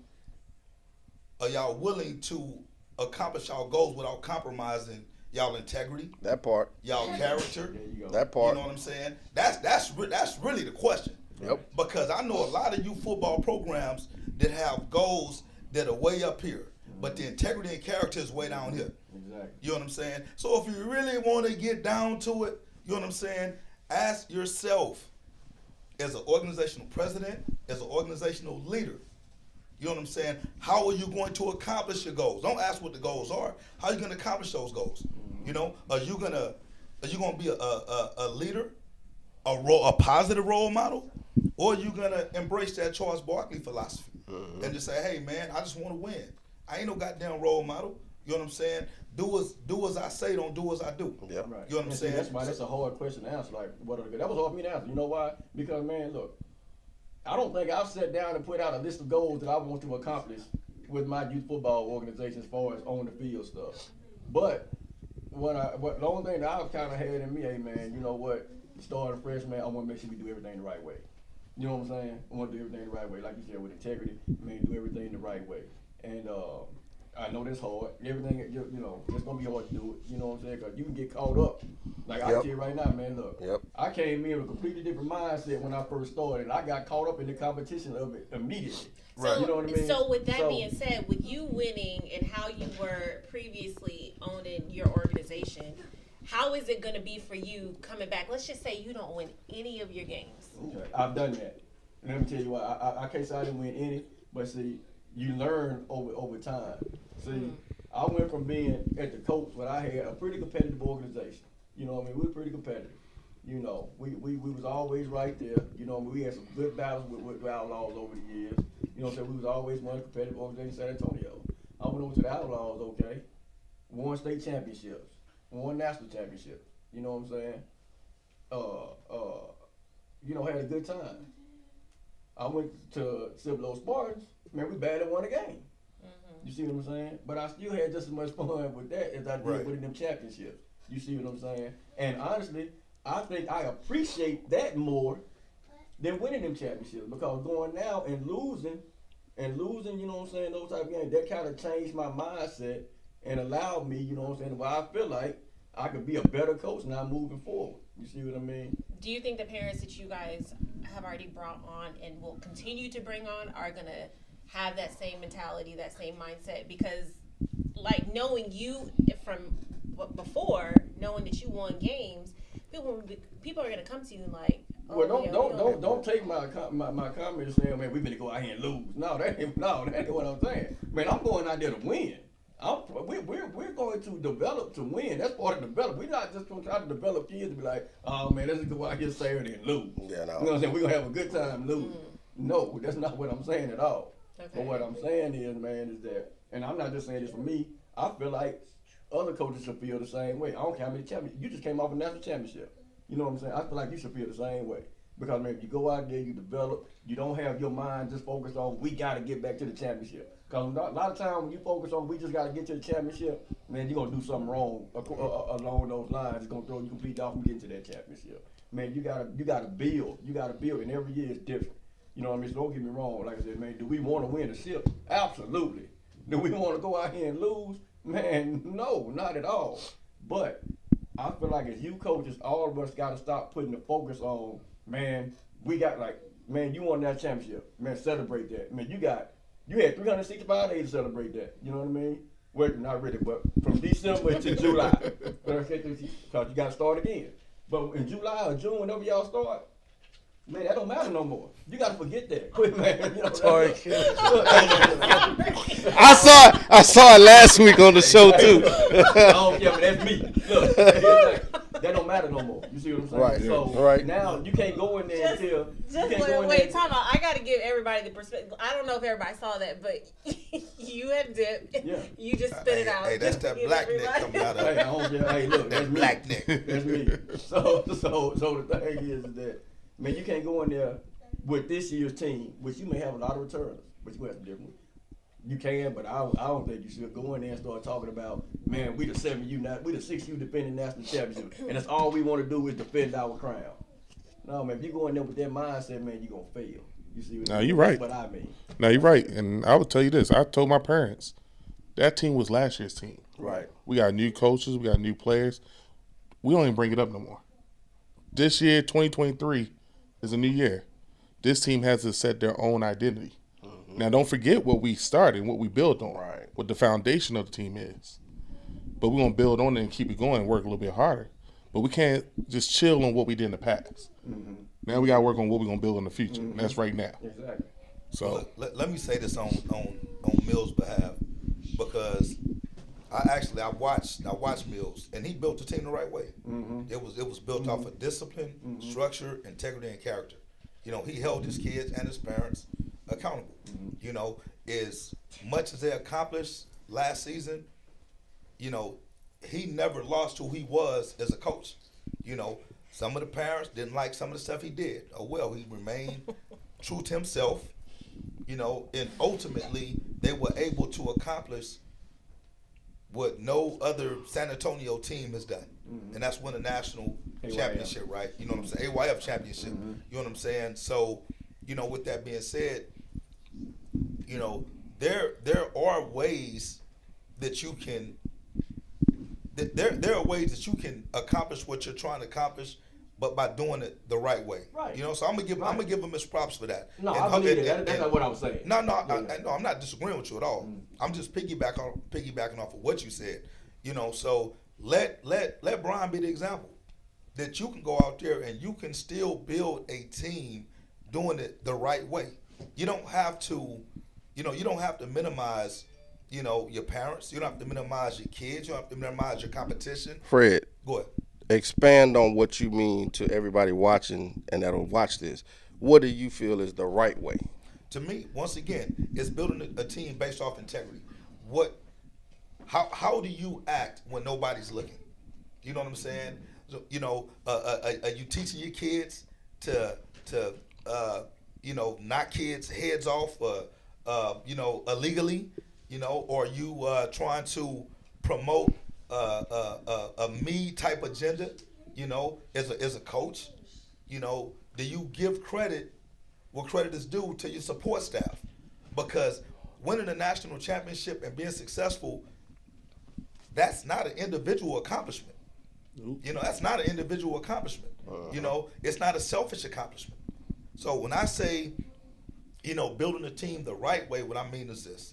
accomplish y'all goals without compromising y'all integrity, That part. y'all character? There you go. That part. You know what I'm saying? That's really the question. Yep. Because I know a lot of you football programs that have goals that are way up here, but the integrity and character is way down here. Exactly. You know what I'm saying? So if you really want to get down to it, you know what I'm saying? Ask yourself, as an organizational president, as an organizational leader, you know what I'm saying? How are you going to accomplish your goals? Don't ask what the goals are. How are you going to accomplish those goals? You know, are you gonna be a leader, a positive role model, or are you gonna embrace that Charles Barkley philosophy and just say, hey man, I just want to win. I ain't no goddamn role model. You know what I'm saying? Do as I say, don't do as I do. Yep. Right. You know what I'm And see, saying? that's why that's a hard question to answer. Like, that was hard for me to answer. You know why? Because man, look, I don't think I've sat down and put out a list of goals that I want to accomplish with my youth football organization as far as on the field stuff. But the only thing that I've kind of had in me, hey man, you know what? Starting fresh, man, I want to make sure we do everything the right way. You know what I'm saying? I want to do everything the right way, like you said, with integrity. Man, do everything the right way. And I know that's hard. Everything, you know, it's gonna be hard to do it. You know what I'm saying? Cause you can get caught up. Like I Yep. tell you right now, man. Look, Yep. I came in with a completely different mindset when I first started, and I got caught up in the competition of it immediately. Right. You know what I mean? So with that So- being said, with you winning and how you were previously owning your organization, how is it going to be for you coming back? Let's just say you don't win any of your games. Okay, I've done that. And let me tell you what, I can't say I didn't win any, but see, you learn over time. See, I went from being at the Colts when I had a pretty competitive organization. You know what I mean? We were pretty competitive. You know, we was always right there. You know, we had some good battles with Outlaws over the years. You know what I'm saying? We was always one of the competitive organizations in San Antonio. I went over to the Outlaws, okay, won state championships, won national championships. You know what I'm saying? You know, had a good time. I went to Cibolo Spartans. Man, we barely won a game. You see what I'm saying? But I still had just as much fun with that as I did Right. winning them championships. You see what I'm saying? And honestly, I think I appreciate that more than winning them championships because going now and losing, you know what I'm saying, those type of games, that kind of changed my mindset and allowed me, you know what I'm saying, where I feel like I could be a better coach now moving forward. You see what I mean? Do you think the parents that you guys have already brought on and will continue to bring on are going to have that same mentality, that same mindset? Because, like, knowing you from before, knowing that you won games, people are going to come to you and like, Well, Oh, yeah, don't take my comments saying, man, we finna go out here and lose. No, that ain't what I'm saying. Man, I'm going out there to win. We're going to develop to win. That's part of develop. We're not just going to try to develop kids to be like, oh man, let's go out here Saturday and lose. Yeah, no. You know what I'm saying? We're gonna have a good time losing. No, that's not what I'm saying at all. Okay. But what I'm saying is, man, is that, and I'm not just saying this for me. I feel like other coaches should feel the same way. I don't care how many championships. You just came off a national championship. You know what I'm saying? I feel like you should feel the same way. Because, man, if you go out there, you develop, you don't have your mind just focused on, we got to get back to the championship. Because a lot of times when you focus on, we just got to get to the championship, man, you're going to do something wrong along those lines. It's going to throw you completely off from getting to that championship. Man, you gotta build. You got to build, and every year is different. You know what I mean? So don't get me wrong. Like I said, man, do we want to win a ship? Absolutely. Do we want to go out here and lose? Man, no, not at all. But I feel like as you coaches, all of us got to stop putting the focus on, man, we got man, you won that championship. Man, celebrate that. Man, you had 365 days to celebrate that. You know what I mean? Well, not really, but from December to July. Because you got to start again. But in July or June, whenever y'all start, man, that don't matter no more. You got to forget that. Quit, man. You know, Sorry. I saw it last week on the show too. I don't care, but that's me. Look, that don't matter no more. You see what I'm saying? Right. So Right. now you can't go in there until Wait, time out. I got to give everybody the perspective. I don't know if everybody saw that, but you had dipped. Yeah. You just spit it out. Hey, that's just to that give black neck everybody- coming out of Hey, it. I don't care. Hey, look, that's That me. black neck. That's me. So the thing is that, man, you can't go in there with this year's team, which you may have a lot of returners, but you have some different. You can, but I don't think you should go in there and start talking about, man, we the 7U, we the 6U defending national championship, and that's all we want to do is defend our crown. No, man, if you go in there with that mindset, man, you're gonna fail. You see what No, I mean? you're right. That's what I mean. No, you're right. And I would tell you this. I told my parents, that team was last year's team. Right. We got new coaches. We got new players. We don't even bring it up no more. This year, 2023, is a new year. This team has to set their own identity. Now, don't forget what we started, what we built on, Right. what the foundation of the team is. But we're going to build on it and keep it going and work a little bit harder. But we can't just chill on what we did in the past. Now we got to work on what we're going to build in the future. And that's right now. Exactly. So, Let me say this on Mills' behalf, because I watched Mills, and he built the team the right way. It was built off of discipline, structure, integrity, and character. You know, he held his kids and his parents accountable. You know, as much as they accomplished last season, you know, he never lost who he was as a coach. You know, some of the parents didn't like some of the stuff he did. Oh well, he remained true to himself. You know, and ultimately they were able to accomplish what no other San Antonio team has done, and that's win a national AYF. championship, right? You know what I'm saying? AYF championship. You know what I'm saying? So, you know, with that being said, you know, there are ways that you can. There are ways that you can accomplish what you're trying to accomplish, but by doing it the right way. Right. You know, so I'm gonna give him his props for that. No, And I believe and- that. That's and- not what I was saying. no, Yeah. no, I'm not disagreeing with you at all. I'm just piggybacking off of what you said. You know, so let Brian be the example that you can go out there and you can still build a team doing it the right way. You don't have to, you don't have to minimize, your parents. You don't have to minimize your kids. You don't have to minimize your competition. Fred, Go ahead. expand on what you mean to everybody watching and that'll watch this. What do you feel is the right way? To me, once again, it's building a team based off integrity. How do you act when nobody's looking? You know what I'm saying? So, are you teaching your kids to knock kids' heads off, illegally, or are you trying to promote a me type agenda, as a coach? Do you give credit where credit is due to your support staff? Because winning a national championship and being successful, that's not an individual accomplishment. That's not an individual accomplishment. It's not a selfish accomplishment. So when I say, building a team the right way, what I mean is this: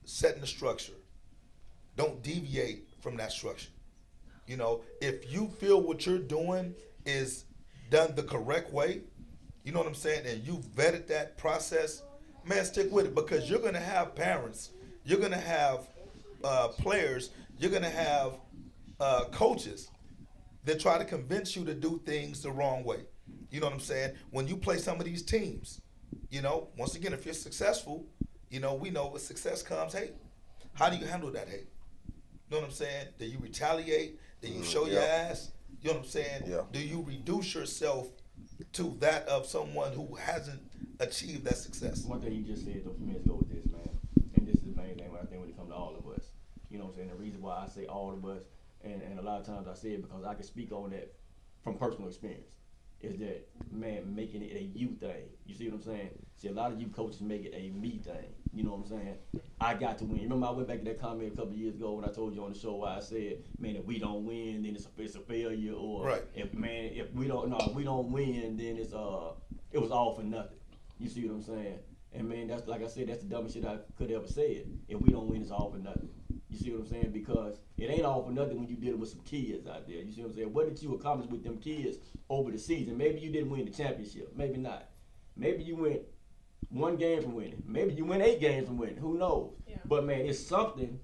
setting the structure. Don't deviate from that structure. If you feel what you're doing is done the correct way, you know what I'm saying, and you vetted that process, man, stick with it, because you're going to have parents, you're going to have players, you're going to have coaches that try to convince you to do things the wrong way. You know what I'm saying? When you play some of these teams, you know, once again, if you're successful, you know, we know with success comes hate. How do you handle that hate? You know what I'm saying? Do you retaliate? Do you show your ass? You know what I'm saying? Yeah. Do you reduce yourself to that of someone who hasn't achieved that success? One thing you just said, though, for me, let's go with this, man. And this is the main thing when I think when it comes to all of us. You know what I'm saying? The reason why I say all of us, and a lot of times I say it because I can speak on that from personal experience, is that, man, making it a you thing. You see what I'm saying? See, a lot of you coaches make it a me thing. You know what I'm saying? I got to win. Remember I went back to that comment a couple of years ago when I told you on the show why I said, man, if we don't win, then it's a failure, or Right. if we don't win, then it was all for nothing. You see what I'm saying? And man, that's, like I said, that's the dumbest shit I could ever say. If we don't win, it's all for nothing. You see what I'm saying? Because it ain't all for nothing when you dealing with some kids out there. You see what I'm saying? What did you accomplish with them kids over the season? Maybe you didn't win the championship. Maybe not. Maybe you went 1 game from winning. Maybe you went 8 games from winning. Who knows? Yeah. But man, it's something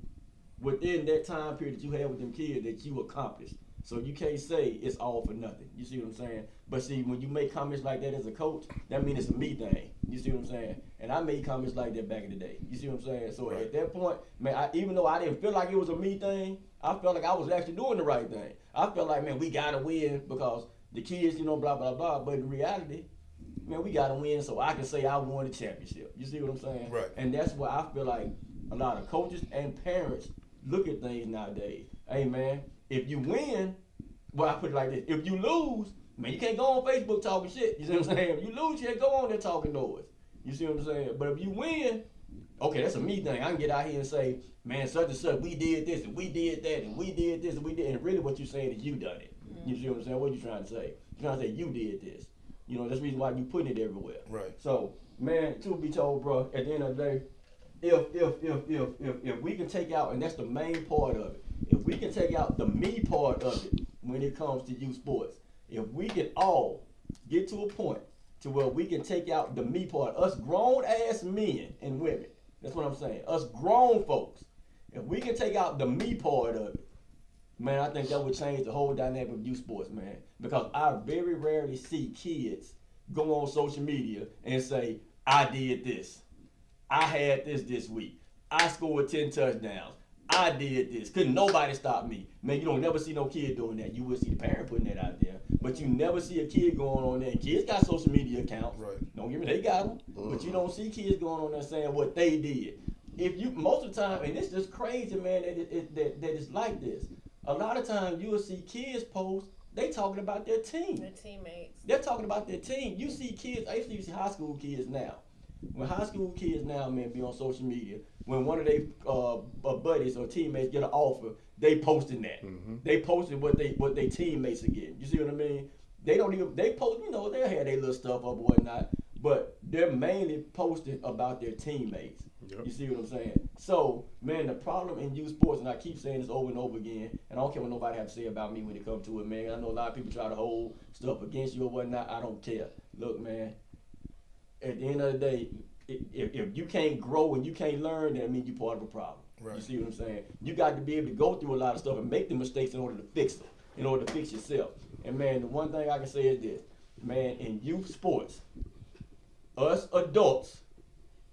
within that time period that you had with them kids that you accomplished. So you can't say it's all for nothing. You see what I'm saying? But see, when you make comments like that as a coach, that means it's a me thing. You see what I'm saying? And I made comments like that back in the day. You see what I'm saying? So at that point, man, even though I didn't feel like it was a me thing, I felt like I was actually doing the right thing. I felt like, man, we gotta win because the kids, you know, blah, blah, blah. But in reality, man, we gotta win so I can say I won the championship. You see what I'm saying? Right. And that's why I feel like a lot of coaches and parents look at things nowadays. Hey, man, if you win, well, I put it like this. If you lose, man, you can't go on Facebook talking shit. You see what I'm saying? If you lose, you can't go on there talking noise. You see what I'm saying? But if you win, okay, that's a me thing. I can get out here and say, man, such and such, we did this and we did that and we did this and we did. And really what you're saying is you done it. You see what I'm saying? What are you trying to say? You're trying to say you did this. You know, that's the reason why you putting it everywhere. Right. So, man, truth be told, bro, at the end of the day, if we can take out, and that's the main part of it, if we can take out the me part of it when it comes to youth sports, if we can all get to a point to where we can take out the me part, us grown ass men and women, that's what I'm saying, us grown folks, if we can take out the me part of it, man, I think that would change the whole dynamic of youth sports, man. Because I very rarely see kids go on social media and say, I did this. I had this week. I scored 10 touchdowns. I did this. Couldn't nobody stop me. Man, you don't never see no kid doing that. You will see the parent putting that out there. But you never see a kid going on there. And kids got social media accounts. Right. Don't get me, they got them. But you don't see kids going on there saying what they did. If you, most of the time, and it's just crazy, man, that it's like this. A lot of times you will see kids post, they talking about their team. Their teammates. They're talking about their team. You see kids, I used to see high school kids now. When high school kids now, man, be on social media, when one of their buddies or teammates get an offer, they posting that. They posting what they teammates are getting. You see what I mean? They don't even, they post, you know, they'll have their little stuff up or whatnot, but they're mainly posting about their teammates. Yep. You see what I'm saying? So, man, the problem in youth sports, and I keep saying this over and over again, and I don't care what nobody have to say about me when it comes to it, man. I know a lot of people try to hold stuff against you or whatnot. I don't care. Look, man, at the end of the day, if you can't grow and you can't learn, then it means you're part of a problem. Right. You see what I'm saying? You got to be able to go through a lot of stuff and make the mistakes in order to fix them, in order to fix yourself. And, man, the one thing I can say is this. Man, in youth sports, us adults,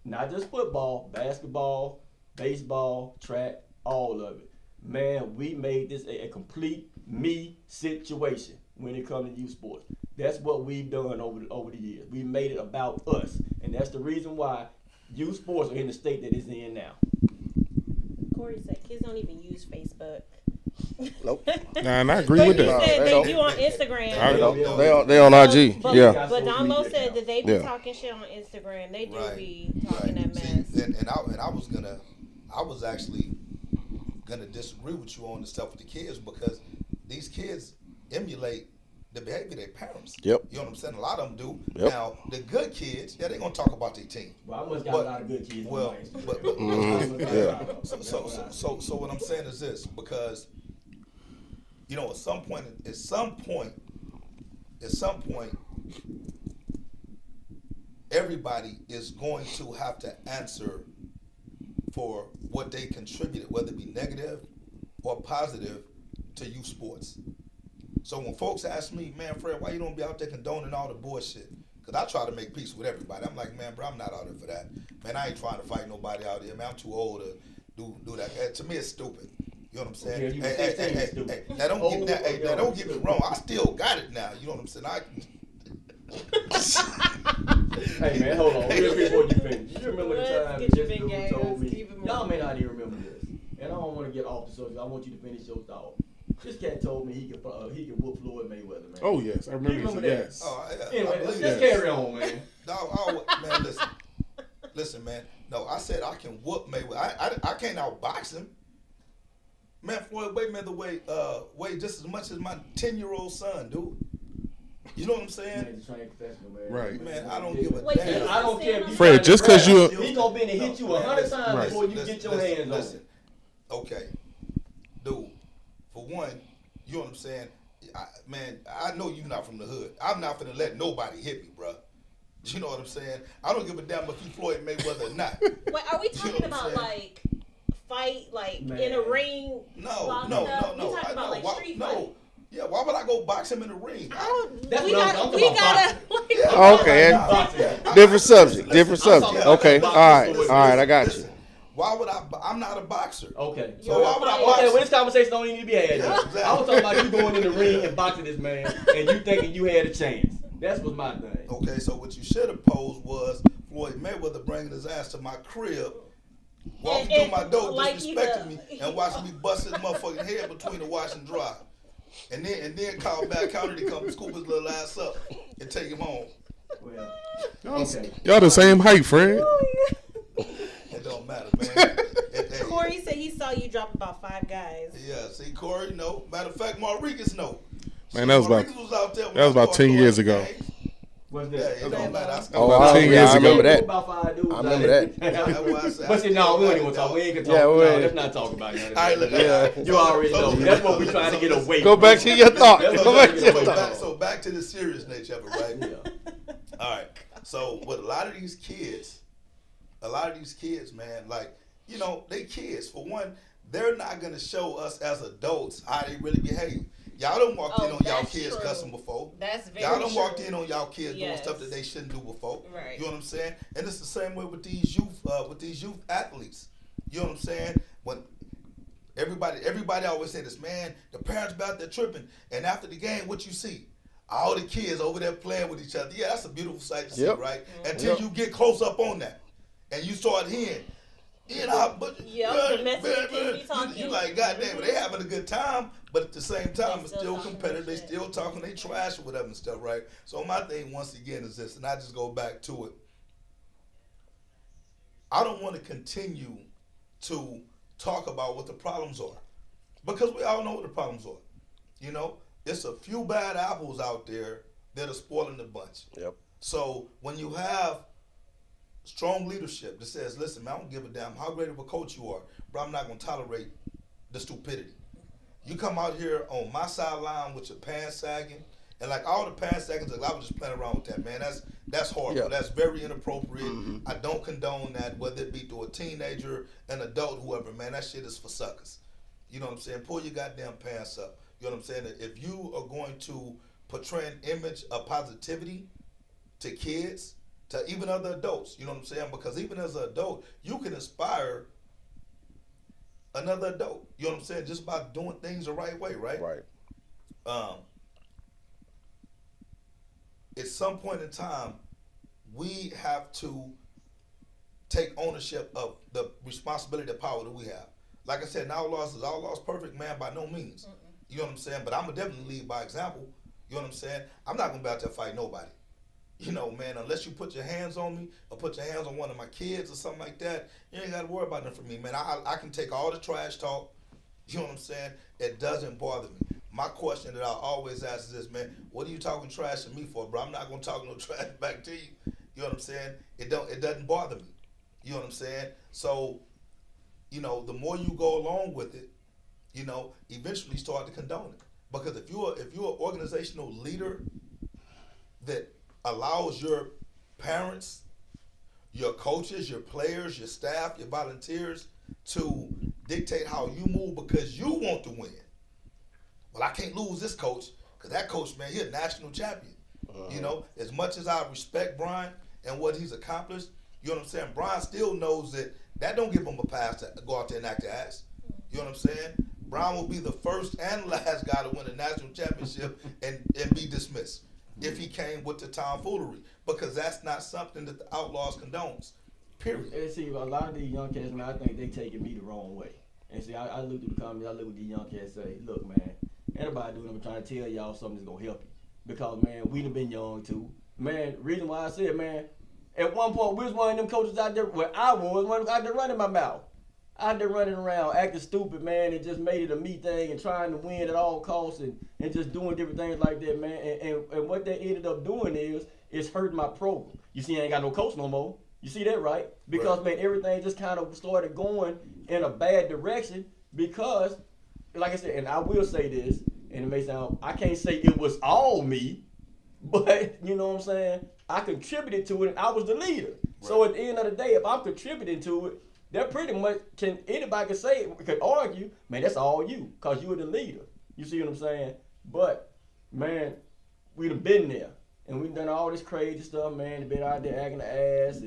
not just football, basketball, baseball, track, all of it. Man, we made this a complete me situation when it comes to youth sports. That's what we've done over the years. We made it about us. And that's the reason why youth sports are in the state that it's in now. Corey said kids don't even use Facebook. Nope. Nah, and I agree But with he that. said They they don't. do on Instagram. I know. They on IG. But, Yeah. but Don Lowe said that they be Yeah. talking shit on Instagram. They do Right. be talking that See, mess. and I was actually gonna disagree with you on the stuff with the kids because these kids emulate the behavior of their parents. Yep. You know what I'm saying? A lot of them do. Yep. Now the good kids, yeah, they gonna talk about their team. Well, I must got But- a lot of good kids. Well, on my Instagram. but Yeah. So what I'm saying is this, because you know at some point at some point, everybody is going to have to answer for what they contributed, whether it be negative or positive, to youth sports. So when folks ask me, man, Fred, why you don't be out there condoning all the bullshit? Because I try to make peace with everybody. I'm like, man, bro, I'm not out there for that. Man, I ain't trying to fight nobody out here. Man, I'm too old to do that. To me, it's stupid. You know what I'm saying? Yeah, you was 16, Hey, stupid. now don't now don't get me wrong. I still got it now. You know what I'm saying? Hey man, hold on. Real quick before you finish. You remember the Let's time get that your this big dude ass, told me? keep it moving. Y'all may not even remember this, and I don't want to get off the subject. I want you to finish your thought. This cat told me he could whoop Floyd Mayweather, man. Oh yes, I remember. You remember this, that? yes. Oh, yeah, I Anyway, believe just that. carry on, man. No, man, listen, man. No, I said I can whoop Mayweather. I can't outbox him. Man, Floyd Mayweather weigh just as much as my 10-year-old son, dude. You know what I'm saying? Man, just trying to confess, man. Right. Man, I don't give a Wait, damn. I don't care if you Fred, trying to just 'cause grab you- him, he gonna bend and hit you 100 times Right. before you get your hands on him. Okay, dude. For one, you know what I'm saying? I know you're not from the hood. I'm not finna let nobody hit me, bro. You know what I'm saying? I don't give a damn if you Floyd Mayweather or not. Wait, are we You know talking what I'm about saying? like fight, like Man. in a ring? No. boxed We up? We talking about like why, street no. fight? Yeah, why would I go box him in the ring? I don't. That's we what I'm gotta. talking We about, gotta. boxing. Like, Oh, okay. Nah, Different subject. Different I'm talking subject. about Okay. boxing. All right. Listen, All right. I got you. Listen, why would I'm not a boxer. Okay. So why would I box Okay, him? well, this conversation don't even need to be had. Yeah, exactly. I was talking about you going in the ring and boxing this man, and you thinking you had a chance. That's was my thing. Okay, so what you should have posed was Floyd Mayweather bringing his ass to my crib, walking And- through my door, like disrespecting either- me, and watching me bust his motherfucking head between the wash and dry. And then call back counter to come scoop his little ass up and take him home. Well, Y'all, okay. y'all the same height, Fred. It don't matter, man. Hey, Corey said he saw you drop about 5 guys. yeah, see, Corey, no. Matter of fact, Marquez, no. Man, that was about- Marquez was out there when that was I about started 10 years doing ago. things. What's Yeah, that? it don't matter. I Oh, still About 10 years I ago. remember that. About 5 dudes. I remember that. That's why I said I But see, no, still we got ain't it, gonna talk. though. We ain't gonna Yeah, talk. we No, ain't. let's not talk about it. All right, look, You already know. That's what we trying to get away Go from. back to your thought. That's Go what back to I'm your saying. thought. So back to the serious nature of it, right? Yeah. All right. So with a lot of these kids, man, like, you know, they kids. For one, they're not gonna show us as adults how they really behave. Y'all done walked in Oh, on y'all that's kids true. cussing before. That's very Y'all done true. walked in on y'all kids doing Yes. stuff that they shouldn't do before. Right. You know what I'm saying? And it's the same way with these youth athletes. You know what I'm saying? When everybody always say this, man, the parents about there tripping, and after the game, what you see? All the kids over there playing with each other. Yeah, that's a beautiful sight to see, Yep. right? Until you get close up on that, and you start hearing, you know, but Yep, the messages be talking. you like, goddamn, they having a good time, but at the same time, They it's still still talking competitive. They shit. still talking, they trash or whatever and stuff, right? So my thing once again is this, and I just go back to it. I don't want to continue to talk about what the problems are, because we all know what the problems are. You know, it's a few bad apples out there that are spoiling the bunch. Yep. So when you have strong leadership that says, listen, man, I don't give a damn how great of a coach you are, but I'm not going to tolerate the stupidity. You come out here on my sideline with your pants sagging, and like all the pants sagging, like, I was just playing around with that, man. That's horrible. Yeah. That's very inappropriate. I don't condone that, whether it be to a teenager, an adult, whoever, man. That shit is for suckers. You know what I'm saying? Pull your goddamn pants up. You know what I'm saying? If you are going to portray an image of positivity to kids, to even other adults, you know what I'm saying? Because even as an adult, you can inspire another adult. You know what I'm saying? Just by doing things the right way, right? Right. At some point in time, we have to take ownership of the responsibility, the power that we have. Like I said, Outlaws is Outlaws perfect, man, by no means. You know what I'm saying? But I'm going to definitely lead by example. You know what I'm saying? I'm not going to be out there fight nobody. You know, man, unless you put your hands on me or put your hands on one of my kids or something like that, you ain't got to worry about nothing for me, man. I can take all the trash talk. You know what I'm saying? It doesn't bother me. My question that I always ask is this, man, what are you talking trash to me for, bro? I'm not going to talk no trash back to you. You know what I'm saying? It doesn't bother me. You know what I'm saying? So, you know, the more you go along with it, you know, eventually start to condone it. Because if you're an organizational leader that allows your parents, your coaches, your players, your staff, your volunteers to dictate how you move because you want to win. Well, I can't lose this coach because that coach, man, he's a national champion. You know, as much as I respect Brian and what he's accomplished, you know what I'm saying? Brian still knows that don't give him a pass to go out there and act the ass. You know what I'm saying? Brian will be the first and last guy to win a national championship and be dismissed if he came with the tomfoolery, because that's not something that the Outlaws condones. Period. And see, a lot of these young cats, man, I think they taking me the wrong way. And see, I look through the comments, I look at these young cats say, look, man, everybody doing them trying to tell y'all something that's gonna help you. Because, man, we done been young too. Man, reason why I said, man, at one point we was one of them coaches out there where I was one out there running my mouth. Out there running around acting stupid, man, and just made it a me thing and trying to win at all costs and just doing different things like that, man. And what they ended up doing is hurting my program. You see, I ain't got no coach no more. You see that, right? Because, man, everything just kind of started going in a bad direction because, like I said, and I will say this, and it may sound, I can't say it was all me, but, you know what I'm saying? I contributed to it, and I was the leader. Right. So at the end of the day, if I'm contributing to it, that pretty much anybody can say, could argue, man, that's all you, because you were the leader. You see what I'm saying? But, man, we done been there, and we've done all this crazy stuff, man, been out there acting the ass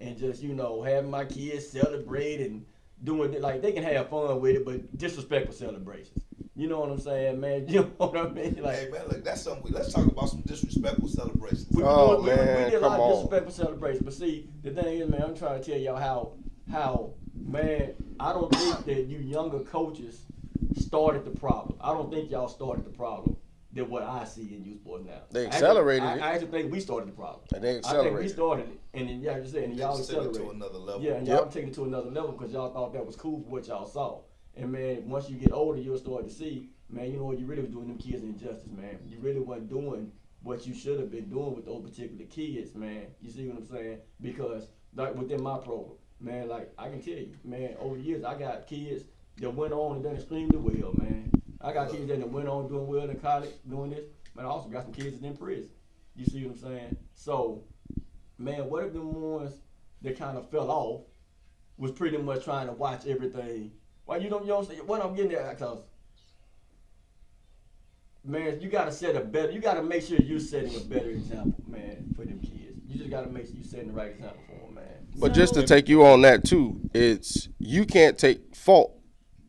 and just, you know, having my kids celebrate and doing it. Like, they can have fun with it, but disrespectful celebrations. You know what I'm saying, man? You know what I mean? Like, hey, man, look, that's something. Let's talk about some disrespectful celebrations. We did a lot of disrespectful celebrations. But see, the thing is, man, I'm trying to tell y'all how, man, I don't think that you younger coaches started the problem. I don't think y'all started the problem than what I see in youth sports now. They accelerated it. I actually think we started the problem. And they accelerated. I think we started it, and then y'all just said, and y'all accelerated it to another level. Yeah, and y'all take it to another level because y'all thought that was cool for what y'all saw. And man, once you get older, you'll start to see, man, you know what, you really was doing them kids injustice, man. You really wasn't doing what you should have been doing with those particular kids, man. You see what I'm saying? Because like within my program, man, like I can tell you, man, over the years I got kids that went on and done extremely well, man. I got kids that went on doing well in college, doing this, but I also got some kids that's in prison. You see what I'm saying? So, man, what if the ones that kind of fell off was pretty much trying to watch everything? Why you don't say what I'm getting at? Because, man, you gotta you gotta make sure you're setting a better example, man, for them kids. You just gotta make sure you're setting the right example for them, man. But just to take you on that too, it's you can't take fault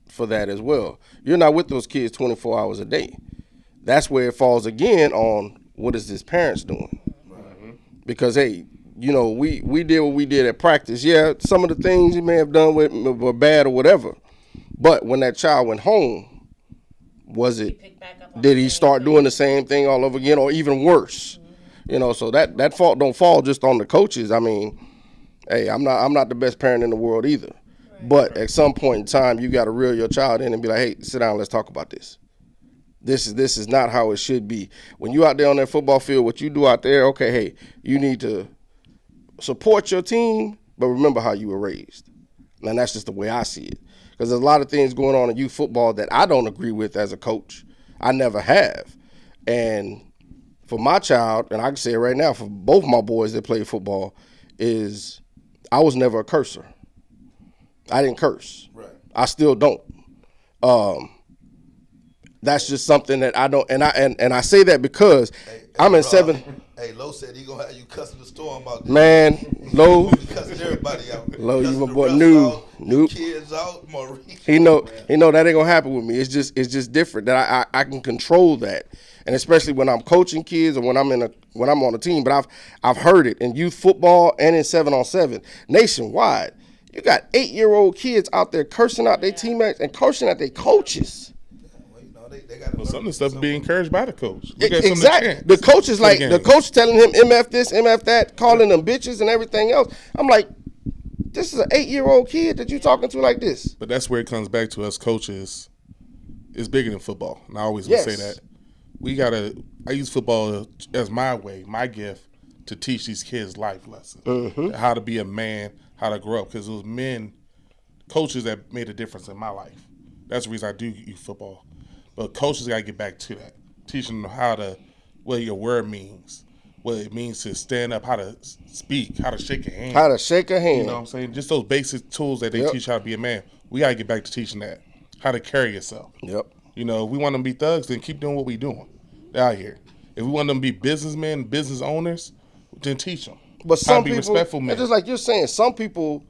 for that as well. You're not with those kids 24 hours a day. That's where it falls again on what is this parents doing? Mm-hmm. Because hey, you know, we did what we did at practice. Yeah, some of the things you may have done were bad or whatever. But when that child went home, did he start doing the same thing all over again or even worse? Mm-hmm. You know, so that fault don't fall just on the coaches. I mean, hey, I'm not the best parent in the world either. Right. But at some point in time, you got to reel your child in and be like, hey, sit down, let's talk about this. This is not how it should be. When you out there on that football field, what you do out there, okay, hey, you need to support your team, but remember how you were raised. And that's just the way I see it. Because there's a lot of things going on in youth football that I don't agree with as a coach. I never have. And for my child, and I can say it right now, for both my boys that play football, is I was never a cursor. I didn't curse. Right. I still don't. That's just something that I don't, and I say that because I'm in seventh. Hey, Lo said he gonna have you cussing the storm out there. Man, Lo, cussing everybody out. Lo, you my boy, Nope. Kids out, Maurice. He know that ain't gonna happen with me. It's just different that I can control that, and especially when I'm coaching kids or when I'm on a team. But I've heard it in youth football and in 7-on-7 nationwide. You got 8-year-old kids out there cursing out their teammates and cursing at their coaches. Well, some of the stuff be encouraged by the coach. Exactly. The coach is like, the coach telling him MF this, MF that, calling them bitches and everything else. I'm like, this is an 8-year-old kid that you talking to like this. But that's where it comes back to us coaches. It's bigger than football. And I always will say that. I use football as my way, my gift, to teach these kids life lessons. Mm-hmm. How to be a man, how to grow up. Because it was coaches that made a difference in my life. That's the reason I do youth football. But coaches got to get back to that, teaching them what your word means, what it means to stand up, how to speak, how to shake a hand. How to shake a hand. You know what I'm saying? Just those basic tools that they Yep. teach how to be a man. We gotta get back to teaching that. How to carry yourself. Yep. You know, if we want them to be thugs, then keep doing what we doing out here. If we want them to be businessmen, business owners, then teach them. But how some to be people, respectful men. and just like you're saying, some people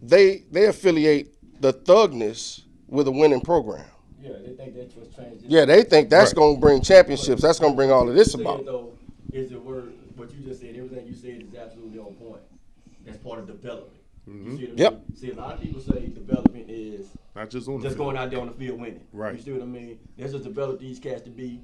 they affiliate the thugness with a winning program. Yeah, they think that's what's transition. Yeah, they think that's Right. going to bring championships. That's going to bring all of this What you about. said, though, is the word, what you just said, everything you said is absolutely on point. That's part of development. You see what I Yep. mean? See, a lot of people say development is Not just on the just field. going out there on the field winning. Right. You see what I mean? Let's just develop these cats to be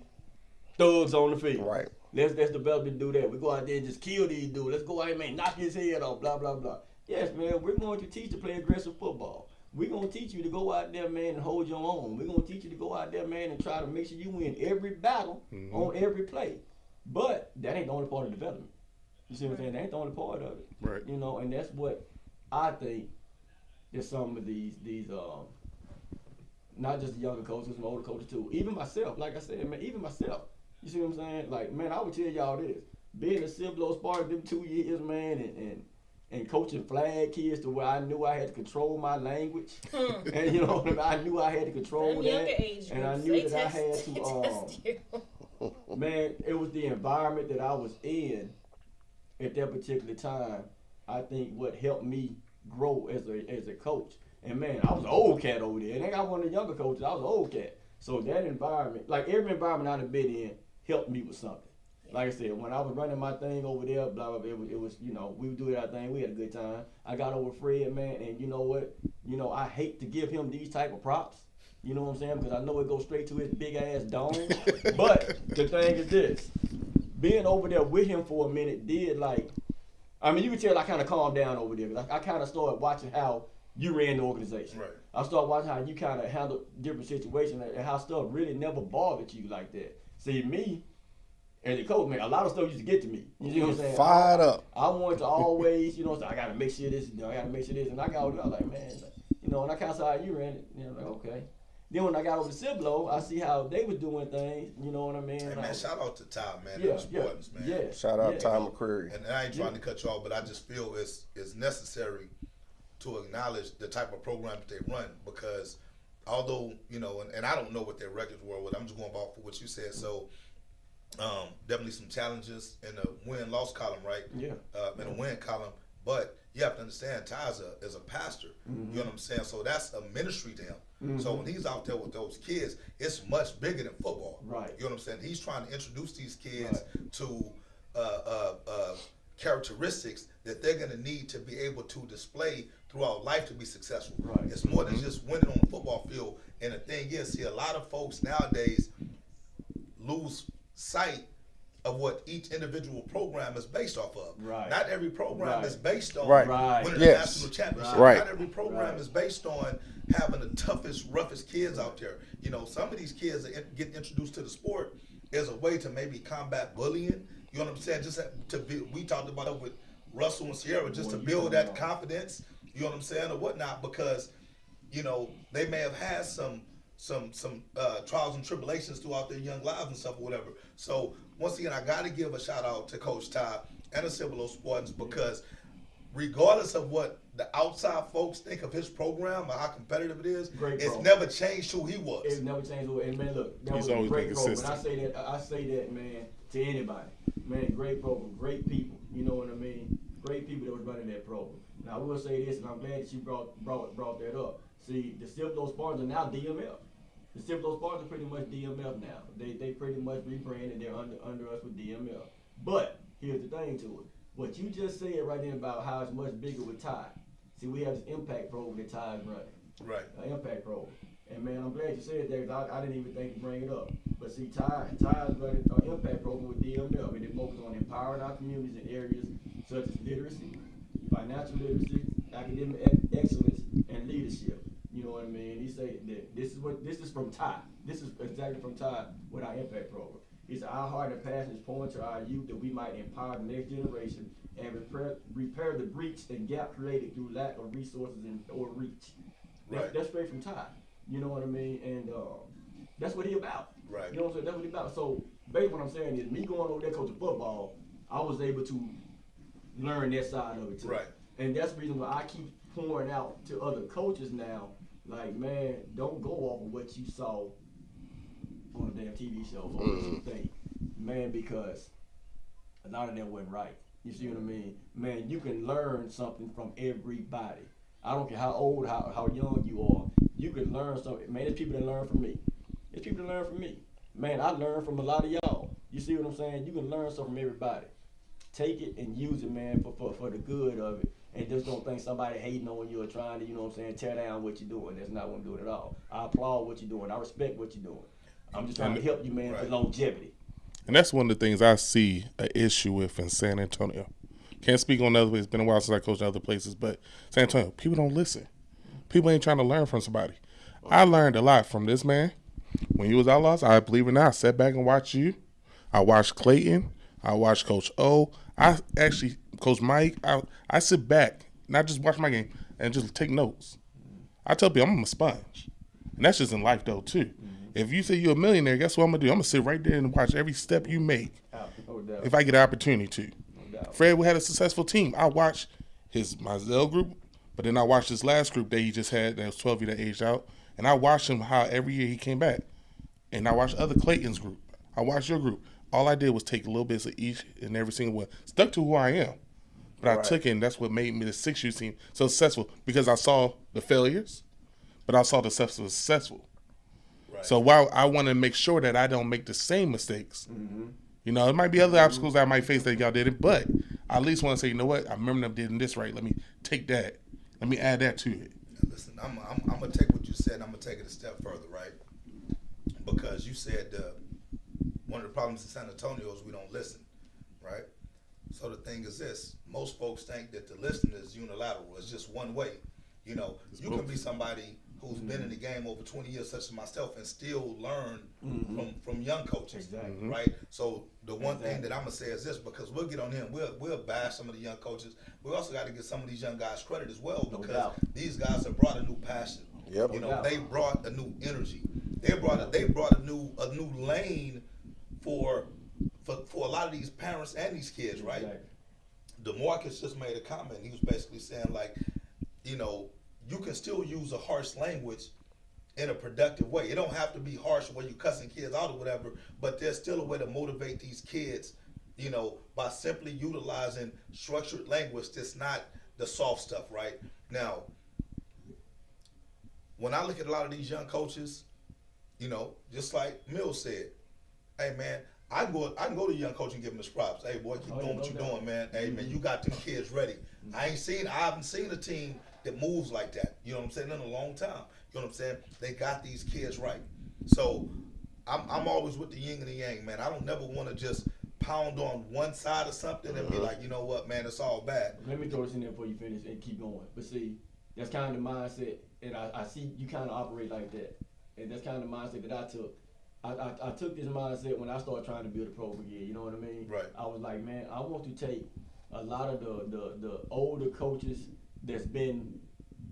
thugs on the field. Right. Let's develop to do that. We go out there and just kill these dudes. Let's go out there, man, knock his head off, blah, blah, blah. Yes, man, we're going to teach to play aggressive football. We're going to teach you to go out there, man, and hold your own. We're going to teach you to go out there, man, and try to make sure you win every battle on every play. But that ain't the only part of development. You see what I'm saying? That ain't the only part of it. Right. You know, and that's what I think that some of these not just the younger coaches, some older coaches too. Even myself, like I said, man, even myself. You see what I'm saying? Like, man, I would tell y'all this. Being a Cibolo Spartan them 2 years, man, and coaching flag kids to where I knew I had to control my language. And you know what I mean? I knew I had to control Them that. younger age And I groups, knew they that I had test- to they test you. man, it was the environment that I was in at that particular time. I think what helped me grow as a coach. And man, I was an old cat over there. And I got one of the younger coaches. I was an old cat. So that environment, like every environment I've been in, helped me with something. Like I said, when I was running my thing over there, blah blah blah, it was you know, we would do our thing. We had a good time. I got over Fred, man, and you know what? You know, I hate to give him these type of props. You know what I'm saying? Because I know it goes straight to his big ass dome. But the thing is this: being over there with him for a minute did like, I mean, you can tell I kind of calmed down over there. I kind of started watching how you ran the organization. Right. I started watching how you kind of handled different situations and how stuff really never bothered you like that. See, me as a coach, man, a lot of stuff used to get to me. You know what I'm saying? Fired up. I wanted to always, you know, I got to make sure this, I got to make sure this. And I got over there, I was like, man, you know, and I kind of saw how you ran it. You know, like, okay. Then when I got over to Cibolo, I see how they was doing things. You know what I mean? Hey, And I man, was- shout out to Ty, man, yeah, and the Spartans, man. yeah. Shout out yeah. Ty McCreary. And I ain't trying to cut you off, but I just feel it's necessary to acknowledge the type of program that they run, because although, you know, and I don't know what their records were, I'm just going off for what you said. So definitely some challenges in the win-loss column, right? Yeah. In the win column. But you have to understand, Ty is a pastor. You know what I'm saying? So that's a ministry to him. So when he's out there with those kids, it's much bigger than football. Right. You know what I'm saying? He's trying to introduce these kids to characteristics that they're going to need to be able to display throughout life to be successful. Right. It's more than just winning on the football field. And the thing is, see, a lot of folks nowadays lose sight of what each individual program is based off of. Right. Not every program Right. is based on Right. winning Yes. a national championship. Right. Not every program is based on having the toughest, roughest kids out there. You know, some of these kids that get introduced to the sport as a way to maybe combat bullying. You know what I'm saying? Just to be, we talked about it with Russell and Sierra, just to build that confidence. You know what I'm saying, or whatnot, because you know they may have had some trials and tribulations throughout their young lives and stuff or whatever. So once again, I got to give a shout out to Coach Ty and the Cibolo Spartans, because regardless of what the outside folks think of his program or how competitive it is, Great it's program. never changed who he was. It never changed. And man, look, that He's was a always great been program. consistent. I say that, man, to anybody. Man, great program, great people. You know what I mean? Great people that was running that program. Now I will say this, and I'm glad that you brought that up. See, the Cibolo Spartans are now DMF. The Cibolo Spartans are pretty much DMF now. They pretty much rebranded. They're under us with DMF. But here's the thing to it. What you just said right there about how it's much bigger with Ty. See, we have this impact program that Ty is running. Right. Impact program. And man, I'm glad you said that, because I didn't even think to bring it up. But see, Ty is running an impact program with DML, and it focuses on empowering our communities in areas such as literacy, financial literacy, academic excellence, and leadership. You know what I mean? He said that this is from Ty. This is exactly from Ty with our impact program. He said our heart and passion is pointing to our youth that we might empower the next generation and repair the breach and gap created through lack of resources or reach. Right. That's straight from Ty. You know what I mean? And that's what he about. Right. You know what I'm saying? That's what he about. So basically what I'm saying is me going over there coaching football, I was able to learn that side of it too. Right. And that's the reason why I keep pouring out to other coaches now. Like, man, don't go off of what you saw on a damn TV show or what you think, man, because a lot of them wasn't right. You see what I mean? Man, you can learn something from everybody. I don't care how old, how young you are. You can learn something. Man, there's people that learn from me. There's people that learn from me. Man, I learned from a lot of y'all. You see what I'm saying? You can learn something from everybody. Take it and use it, man, for the good of it. And just don't think somebody hating on you or trying to, you know what I'm saying, tear down what you're doing. That's not what I'm doing at all. I applaud what you're doing. I respect what you're doing. I'm just trying to help you, man, for longevity. And that's one of the things I see an issue with in San Antonio. Can't speak on other places. It's been a while since I coached in other places, but San Antonio, people don't listen. People ain't trying to learn from somebody. I learned a lot from this man. When you was Outlaws, I believe it or not, I sat back and watched you. I watched Clayton. I watched Coach O. I actually, Coach Mike, I sit back and I just watch my game and just take notes. I tell people I'm a sponge. And that's just in life though too. If you say you're a millionaire, guess what I'm gonna do? I'm gonna sit right there and watch every step you make. No doubt. If I get an opportunity to. No doubt. Fred had a successful team. I watched his Mizell group, but then I watched this last group that he just had that was 12 years that aged out. And I watched him how every year he came back. And I watched other Clayton's group. I watched your group. All I did was take a little bits of each and every single one. Stuck to who I am. But I took it, and that's what made me the 6U team so successful, because I saw the failures, but I saw the successful. Right. So while I want to make sure that I don't make the same mistakes, you know, there might be other obstacles that I might face that y'all didn't, but I at least want to say, you know what, I remember them doing this right. Let me take that. Let me add that to it. Listen, I'm gonna take what you said, and I'm gonna take it a step further, right? Because you said one of the problems in San Antonio is we don't listen, right? So the thing is this: most folks think that the listening is unilateral. It's just one way. You know, you can be somebody who's been in the game over 20 years, such as myself, and still learn from young coaches, Exactly. right? So the one thing that I'm gonna say is this, because we'll get on here and we'll bash some of the young coaches. We also got to give some of these young guys credit as well, No because doubt. these guys have brought a new passion. Yep. You No know, doubt. they brought a new energy. They brought a new lane for a lot of these parents and these kids, right? Exactly. DeMarcus just made a comment. He was basically saying, like, you know, you can still use a harsh language in a productive way. It don't have to be harsh where you cussing kids out or whatever, but there's still a way to motivate these kids, you know, by simply utilizing structured language that's not the soft stuff, right? Now, when I look at a lot of these young coaches, you know, just like Mills said, hey man, I can go to a young coach and give him his props. Hey boy, keep doing what you're doing, man. Hey man, you got them kids ready. I haven't seen a team that moves like that. You know what I'm saying? In a long time. You know what I'm saying? They got these kids right. So I'm always with the yin and the yang, man. I don't never want to just pound on one side of something and be like, you know what, man, it's all bad. Let me throw this in there before you finish and keep going. But see, that's kind of the mindset, and I see you kind of operate like that. And that's kind of the mindset that I took. I took this mindset when I started trying to build a program again. You know what I mean? Right. I was like, man, I want to take a lot of the older coaches that's been,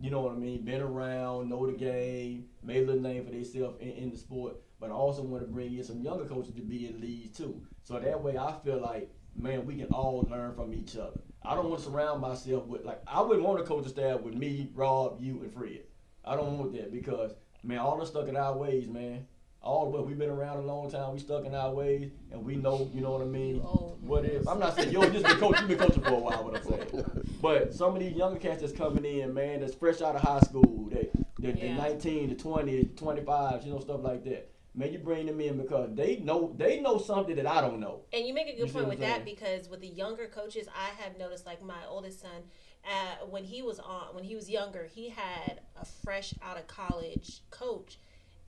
you know what I mean, been around, know the game, made a little name for themselves in the sport. But I also want to bring in some younger coaches to be in leads too. So that way I feel like, man, we can all learn from each other. I don't want to surround myself with, like, I wouldn't want a coaching staff with me, Rob, you, and Fred. I don't want that because, man, all us stuck in our ways, man. All of us, we've been around a long time. We stuck in our ways, and we know, you know what I mean. What if I'm not saying you just been coaching, you've been coaching for a while. What I'm saying, but some of these younger cats that's coming in, man, that's fresh out of high school, they're 19 to 20, 25, you know, stuff like that. Man, you bring them in because they know something that I don't know. And you make a You good see point what with I'm that, saying? because with the younger coaches, I have noticed, like my oldest son, when he was younger, he had a fresh out of college coach,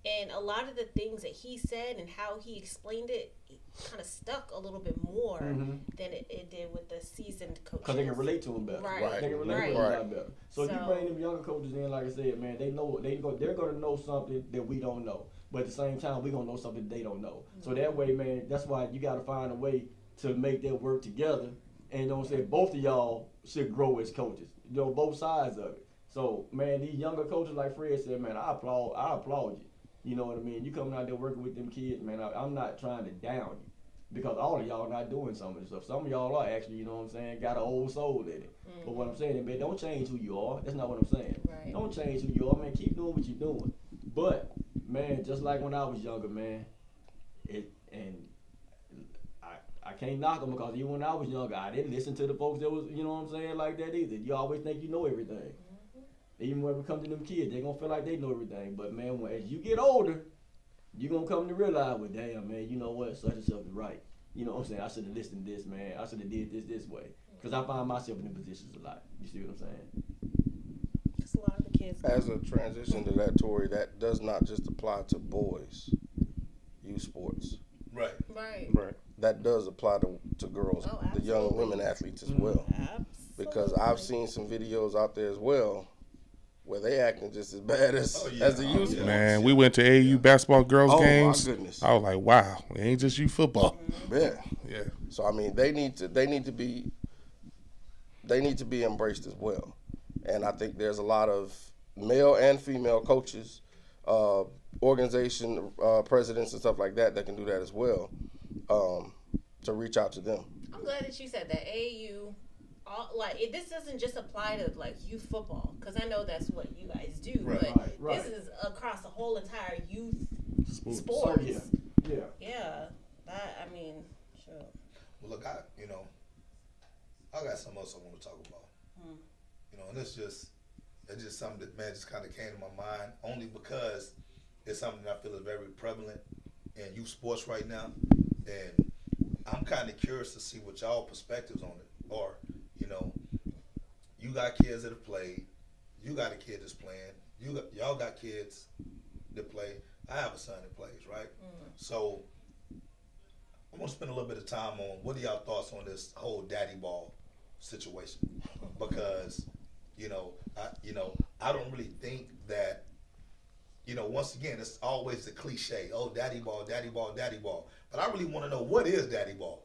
and a lot of the things that he said and how he explained it kind of stuck a little bit more than it did with the seasoned coaches. Because they can relate to them better. Right. They can relate Right. to them a lot better. So if you So- bring them younger coaches in, like I said, man, they're going to know something that we don't know. But at the same time, we're going to know something they don't know. So that way, man, that's why you got to find a way to make that work together. And you know what I'm saying? Both of y'all should grow as coaches. You know, both sides of it. So, man, these younger coaches, like Fred said, man, I applaud you. You know what I mean? You coming out there working with them kids, man, I'm not trying to down you. Because all of y'all not doing some of this stuff. Some of y'all are actually, you know what I'm saying, got an old soul in it. But what I'm saying is, man, don't change who you are. That's not what I'm saying. Right. Don't change who you are, man. Keep doing what you're doing. But, man, just like when I was younger, man, I can't knock them because even when I was younger, I didn't listen to the folks that was, you know what I'm saying, like that either. You always think you know everything. Even when it comes to them kids, they gonna feel like they know everything. But man, as you get older, you gonna come to realize, well, damn, man, you know what, such and such is right. You know what I'm saying? I should have listened to this, man. I should have did this way. Because I find myself in them positions a lot. You see what I'm saying? That's a lot of the kids. As a transition to that, Tori, that does not just apply to boys, youth sports. Right. Right. Right. That does apply to girls, Oh, the young absolutely. women athletes as well. Absolutely. Because I've seen some videos out there as well where they acting just as bad as the youth sports. Man, we went to AAU basketball girls Oh, my games. goodness. I was like, wow, it ain't just you football. Yeah. Yeah. So I mean, they need to be embraced as well, and I think there's a lot of male and female coaches, organization presidents and stuff like that can do that as well, to reach out to them. I'm glad that you said that. AAU, this doesn't just apply to like youth football, because I know that's what you guys do, Right. but Right. this is across the whole entire youth sports. So, yeah. Yeah, that, I mean, sure. Well, look, I got something else I want to talk about. You know, and it's just something that, man, just kind of came to my mind only because it's something that I feel is very prevalent in youth sports right now, and I'm kind of curious to see what y'all perspectives on it are. You know, you got kids that have played, you got a kid that's playing, y'all got kids that play. I have a son that plays, right? So I want to spend a little bit of time on what are y'all thoughts on this whole daddy ball situation, because I don't really think that, once again, it's always the cliche, oh, daddy ball, daddy ball, daddy ball. But I really want to know, what is daddy ball?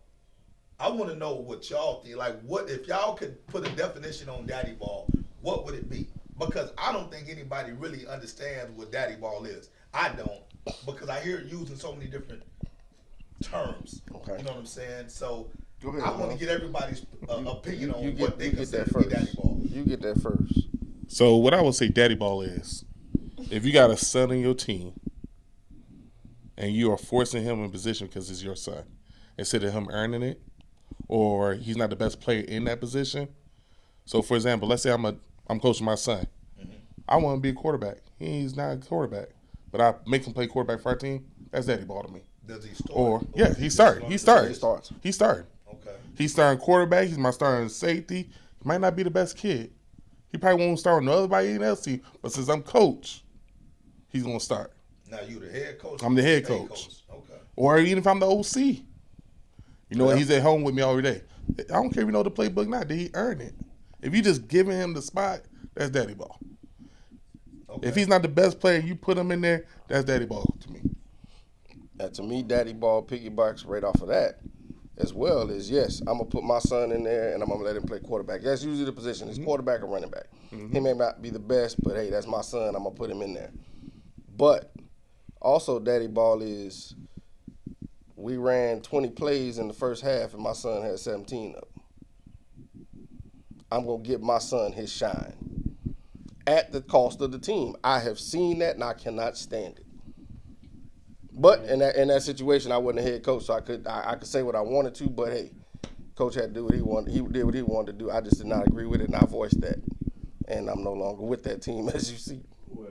I want to know what y'all think. Like, what if y'all could put a definition on daddy ball, what would it be? Because I don't think anybody really understands what daddy ball is. I don't, because I hear it used in so many different terms. Okay. You know what I'm saying? So Go ahead, I want man. to get everybody's opinion on You what they get consider that to be first. daddy ball. You get that first. So what I would say daddy ball is, if you got a son on your team and you are forcing him in position because it's your son, instead of him earning it, or he's not the best player in that position. So for example, let's say I'm coaching my son. I want to be a quarterback. He's not a quarterback, but I make him play quarterback for our team. That's daddy ball to me. Does he start? Or is yeah, he started. He just started. He starts. He started. Okay. He's starting quarterback. He's my starting safety. He might not be the best kid. He probably won't start on nobody else team. But since I'm coach, he's gonna start. Now you the head coach? I'm the head State coach. Okay. Or even if I'm the OC, you know what? He's at home with me every day. I don't care if you know the playbook. Not did he earn it? If you just giving him the spot, that's daddy ball. Okay. If he's not the best player, you put him in there. That's daddy ball to me. And to me, daddy ball piggybacks right off of that as well is, yes, I'm going to put my son in there and I'm going to let him play quarterback. That's usually the position. It's quarterback or running back. He may not be the best, but hey, that's my son. I'm going to put him in there. But also daddy ball is, we ran 20 plays in the first half and my son had 17 of them. I'm going to give my son his shine at the cost of the team. I have seen that and I cannot stand it. But in that situation, I wasn't a head coach, so I could say what I wanted to. But hey, coach had to do what he wanted. He did what he wanted to do. I just did not agree with it, and I voiced that. And I'm no longer with that team, as you see. Well,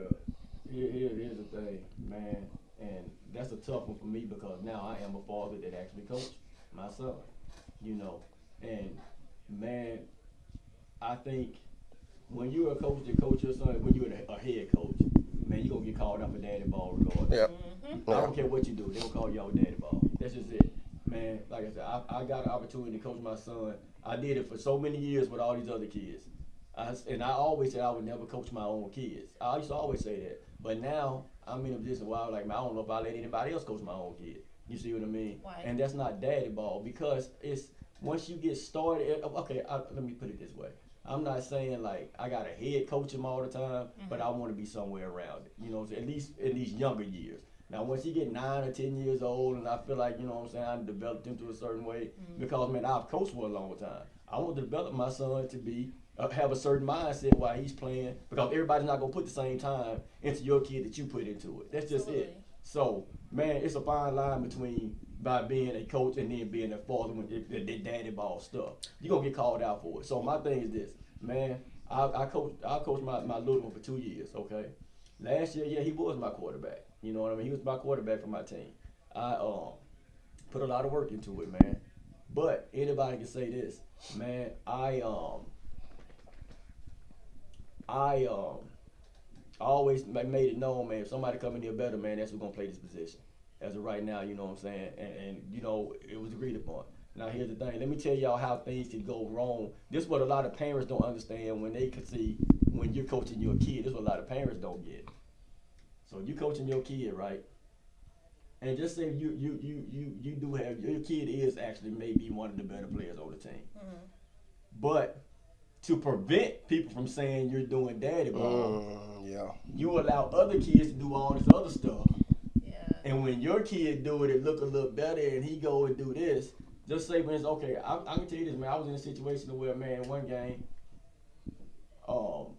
here's the thing, man, and that's a tough one for me because now I am a father that actually coached my son, and man, I think when you're a coach that coach your son, when you're a head coach, man, you're going to get called out for daddy ball regardless. Yeah. I don't care what you do, they're going to call you out with daddy ball. That's just it. Man, like I said, I got an opportunity to coach my son. I did it for so many years with all these other kids. And I always said I would never coach my own kids. I used to always say that. But now I'm in a position where I'm like, man, I don't know if I let anybody else coach my own kid. You see what I mean? Why? And that's not daddy ball because it's once you get started. Okay, let me put it this way. I'm not saying like I got a head coach him all the time, but I want to be somewhere around it. At least in these younger years. Now, once he get 9 or 10 years old, and I feel like, you know what I'm saying, I developed him to a certain way, because, man, I've coached for a long time. I want to develop my son to be, have a certain mindset while he's playing, because everybody's not going to put the same time into your kid that you put into it. That's just it. So, man, it's a fine line between by being a coach and then being a father when the daddy ball stuff. You're going to get called out for it. So, my thing is this, man, I coached my little one for 2 years, okay? Last year, yeah, he was my quarterback. You know what I mean? He was my quarterback for my team. I put a lot of work into it, man. But anybody can say this, man. I always made it known, man. If somebody come in here better, man, that's who's gonna play this position. As of right now, you know what I'm saying, and you know it was agreed upon. Now here's the thing. Let me tell y'all how things can go wrong. This is what a lot of parents don't understand when they can see when you're coaching your kid. This is what a lot of parents don't get. So you coaching your kid, right? And just say you do have your kid is actually maybe one of the better players on the team. But to prevent people from saying you're doing daddy ball, you allow other kids to do all this other stuff. Yeah. And when your kid do it look a little better, and he go and do this, just say, for instance, okay, I can tell you this, man. I was in a situation where, man, one game, how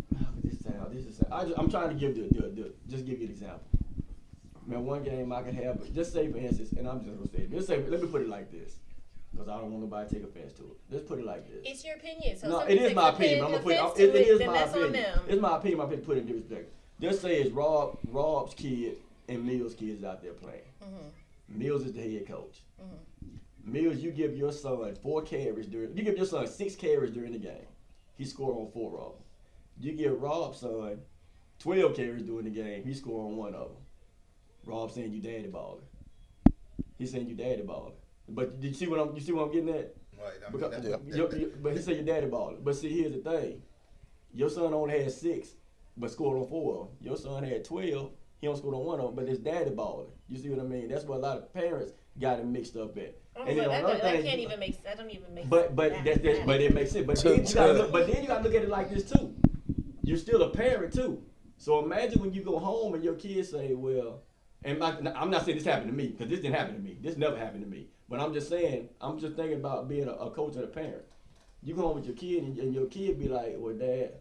could this sound? I'm trying to give just give you an example. Man, one game I could have, just say for instance, and I'm just gonna say this. Let me put it like this, because I don't want nobody to take offense to it. Let's put it like this. It's your opinion. So No, if it is my somebody opinion. I'm takes gonna offense put it. to It is then my that's on opinion. them. It's my opinion. I'm gonna put it in perspective. Just say it's Rob's kid and Mills' kids out there playing. Mills is the head coach. Mills, you give your son 4 carries during. You give your son 6 carries during the game. He scored on 4 of them. You give Rob's son 12 carries during the game. He scored on 1 of them. Rob saying you daddy baller. He's saying you daddy baller. But did you see what I'm getting at? Right. I mean, Because, but he said you daddy baller. But see, here's the thing. Your son only had 6, but scored on 4 of them. Your son had 12. He don't score on 1 of them, but it's daddy baller. You see what I mean? That's what a lot of parents got it mixed up at. And then that another thing, can't even make. That don't even make. but sense. but it makes sense. But then you gotta look at it like this too. You're still a parent too. So imagine when you go home and your kids say, well, and I'm not saying this happened to me, because this didn't happen to me. This never happened to me. But I'm just saying, I'm just thinking about being a coach and a parent. You go home with your kid and your kid be like, well, Dad,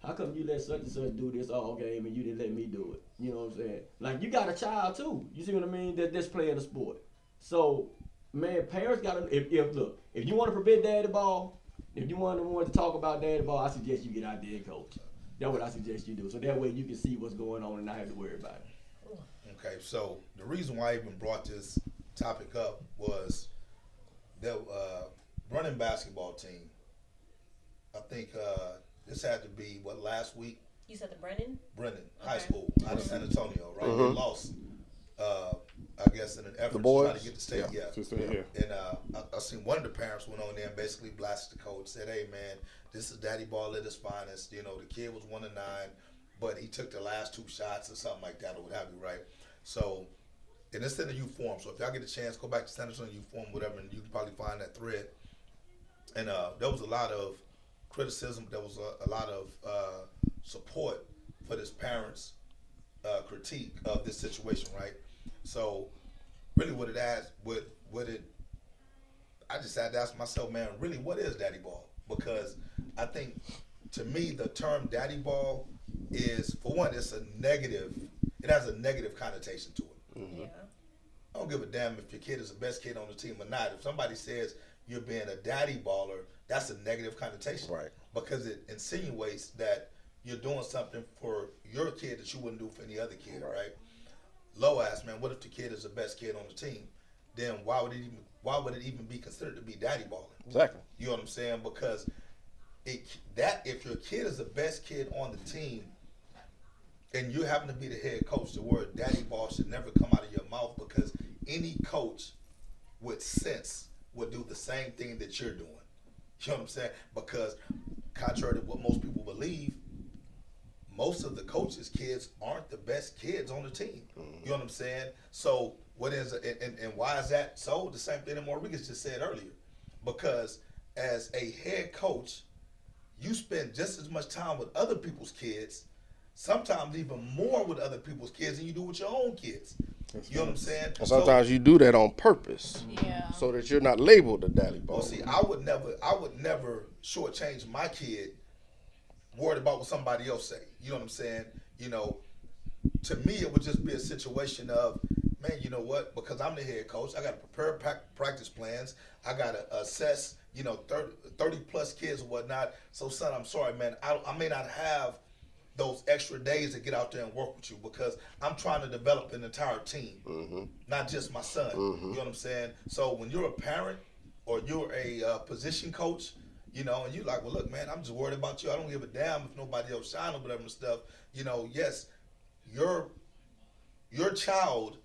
how come you let such and such do this all game and you didn't let me do it? You know what I'm saying? Like, you got a child too. You see what I mean? That's playing the sport. So, man, parents gotta, if you want to prevent daddy ball, if you want to talk about daddy ball, I suggest you get out there and coach. That's what I suggest you do. So that way you can see what's going on and not have to worry about it. Okay, so the reason why I even brought this topic up was the running basketball team. I think this had to be, last week? You said the Brennan? Brennan Okay. High School out of San Antonio, right? They lost, I guess, in an effort to boys? try to get the state. Yeah. To stay here. And I seen one of the parents went on there and basically blasted the coach, said, hey, man, this is daddy ball at his finest. You know, the kid was 1 of 9, but he took the last 2 shots or something like that or what have you, right? So, and it's in the youth forum. So if y'all get a chance, go back to San Antonio youth forum, whatever, and you can probably find that thread. And there was a lot of criticism. There was a lot of support for this parents' critique of this situation, right? So, really, what it adds, I just had to ask myself, man, really, what is daddy ball? Because I think, to me, the term daddy ball is, for one, it's a negative. It has a negative connotation to it. Yeah. I don't give a damn if your kid is the best kid on the team or not. If somebody says you're being a daddy baller, that's a negative connotation. Right. Because it insinuates that you're doing something for your kid that you wouldn't do for any other kid, right? Low ass, man, what if the kid is the best kid on the team? Then why would it even be considered to be daddy balling? Exactly. You know what I'm saying? Because if your kid is the best kid on the team, and you happen to be the head coach, the word daddy ball should never come out of your mouth, because any coach with sense would do the same thing that you're doing. You know what I'm saying? Because contrary to what most people believe, most of the coaches' kids aren't the best kids on the team. You know what I'm saying? So what is and why is that so? The same thing that Rodriguez just said earlier. Because as a head coach, you spend just as much time with other people's kids. sometimes even more with other people's kids than you do with your own kids. You know what I'm saying? And sometimes you do that on purpose, Yeah. so that you're not labeled a daddy ball. Well, see, I would never shortchange my kid, worried about what somebody else say. You know what I'm saying? You know, to me, it would just be a situation of, man, you know what? Because I'm the head coach, I got to prepare practice plans. I got to assess, 30 plus kids or whatnot. So, son, I'm sorry, man. I may not have those extra days to get out there and work with you because I'm trying to develop an entire team, not just my son. You know what I'm saying? So when you're a parent or you're a position coach, and you're like, well, look, man, I'm just worried about you. I don't give a damn if nobody else shine or whatever and stuff. Yes, your child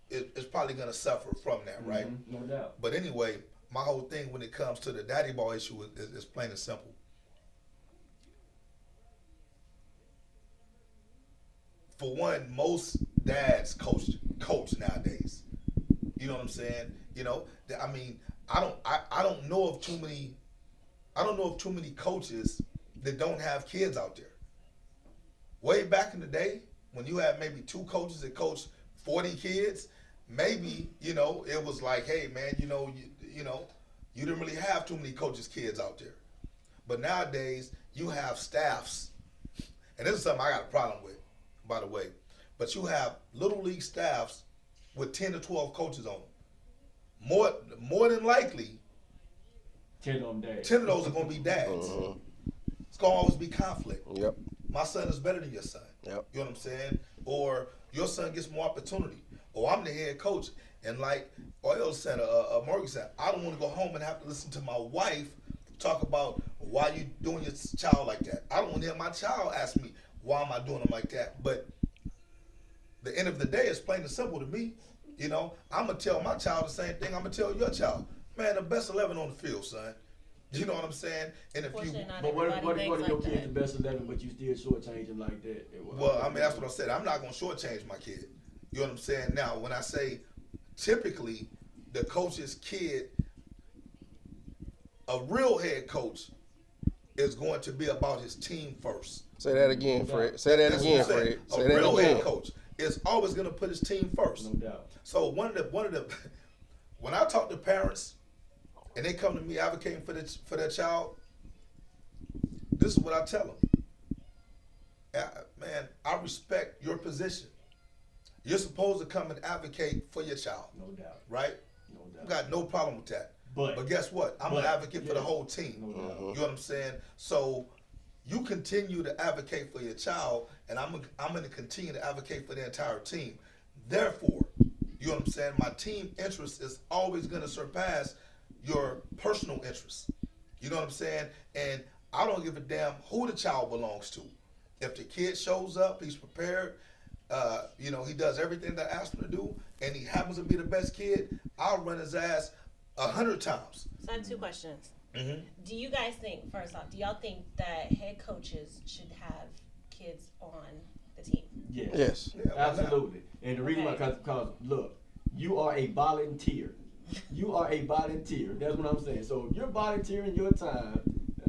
is probably going to suffer from that, right? No doubt. But anyway, my whole thing when it comes to the daddy ball issue is plain and simple. For one, most dads coach nowadays. You know what I'm saying? I don't know of too many coaches that don't have kids out there. Way back in the day, when you had maybe 2 coaches that coached 40 kids, maybe it was like, hey man, you didn't really have too many coaches' kids out there. But nowadays, you have staffs, and this is something I got a problem with, by the way. But you have little league staffs with 10 to 12 coaches on them. More than likely, 10 of them dads. 10 of those are going to be dads. It's going to always be conflict. Yep. My son is better than your son. Yep. You know what I'm saying? Or your son gets more opportunity. Or I'm the head coach, and like Oil said, Morgan said, I don't want to go home and have to listen to my wife talk about why you doing your child like that. I don't want to hear my child ask me why am I doing them like that. But the end of the day, it's plain and simple to me. I'm gonna tell my child the same thing I'm gonna tell your child. Man, the best 11 on the field, son. You know what I'm saying? And if you, Unfortunately, not But what everybody if thinks your like kid's that. the best 11, but you still shortchange him like that? well, I mean, that's what I said. I'm not gonna shortchange my kid. You know what I'm saying? Now, when I say typically the coach's kid, a real head coach is going to be about his team first. Say that again, Fred. Say that That's again, what I'm saying. Fred. Say A that real again. head coach is always going to put his team first. No doubt. So one of the when I talk to parents and they come to me advocating for their child, this is what I tell them. Man, I respect your position. You're supposed to come and advocate for your child, No doubt. right? No I've doubt. got no problem with that. But guess what? I'm an advocate for the yeah. whole team. No doubt. You know what I'm saying? So you continue to advocate for your child, and I'm going to continue to advocate for the entire team. Therefore, you know what I'm saying? My team interest is always going to surpass your personal interest. You know what I'm saying? And I don't give a damn who the child belongs to. If the kid shows up, he's prepared. He does everything that I asked him to do, and he happens to be the best kid, I'll run his ass 100 times. So I have 2 questions. Mm-hmm. Do you guys think, first off, do y'all think that head coaches should have kids on the team? Yes. Yes. Yeah, why not? Absolutely. And the reason why, Okay. because look, you are a volunteer. You are a volunteer. That's what I'm saying. So you're volunteering your time,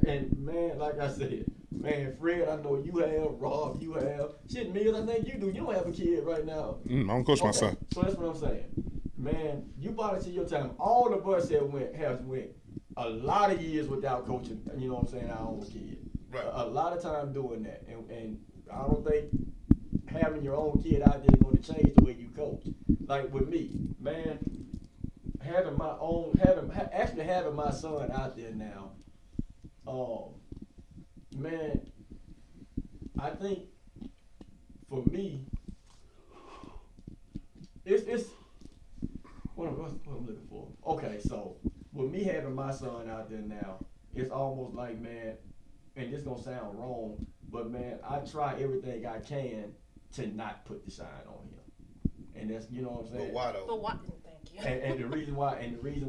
and man, like I said, man, Fred, I know you have, Rob, you have, shit, Mills, I think you do. You don't have a kid right now. I don't coach my Okay, son. So that's what I'm saying. Man, you volunteer your time. All of us have went a lot of years without coaching, you know what I'm saying, our own kid. Right. A lot of time doing that. And I don't think having your own kid out there is going to change the way you coach. Like with me, man, having my son out there now, man, I think for me, it's what I'm looking for. Okay, so with me having my son out there now, it's almost like, man, and this gonna sound wrong, but man, I try everything I can to not put the shine on him, and that's, you know what I'm saying. But why though? But what? Thank you. And the reason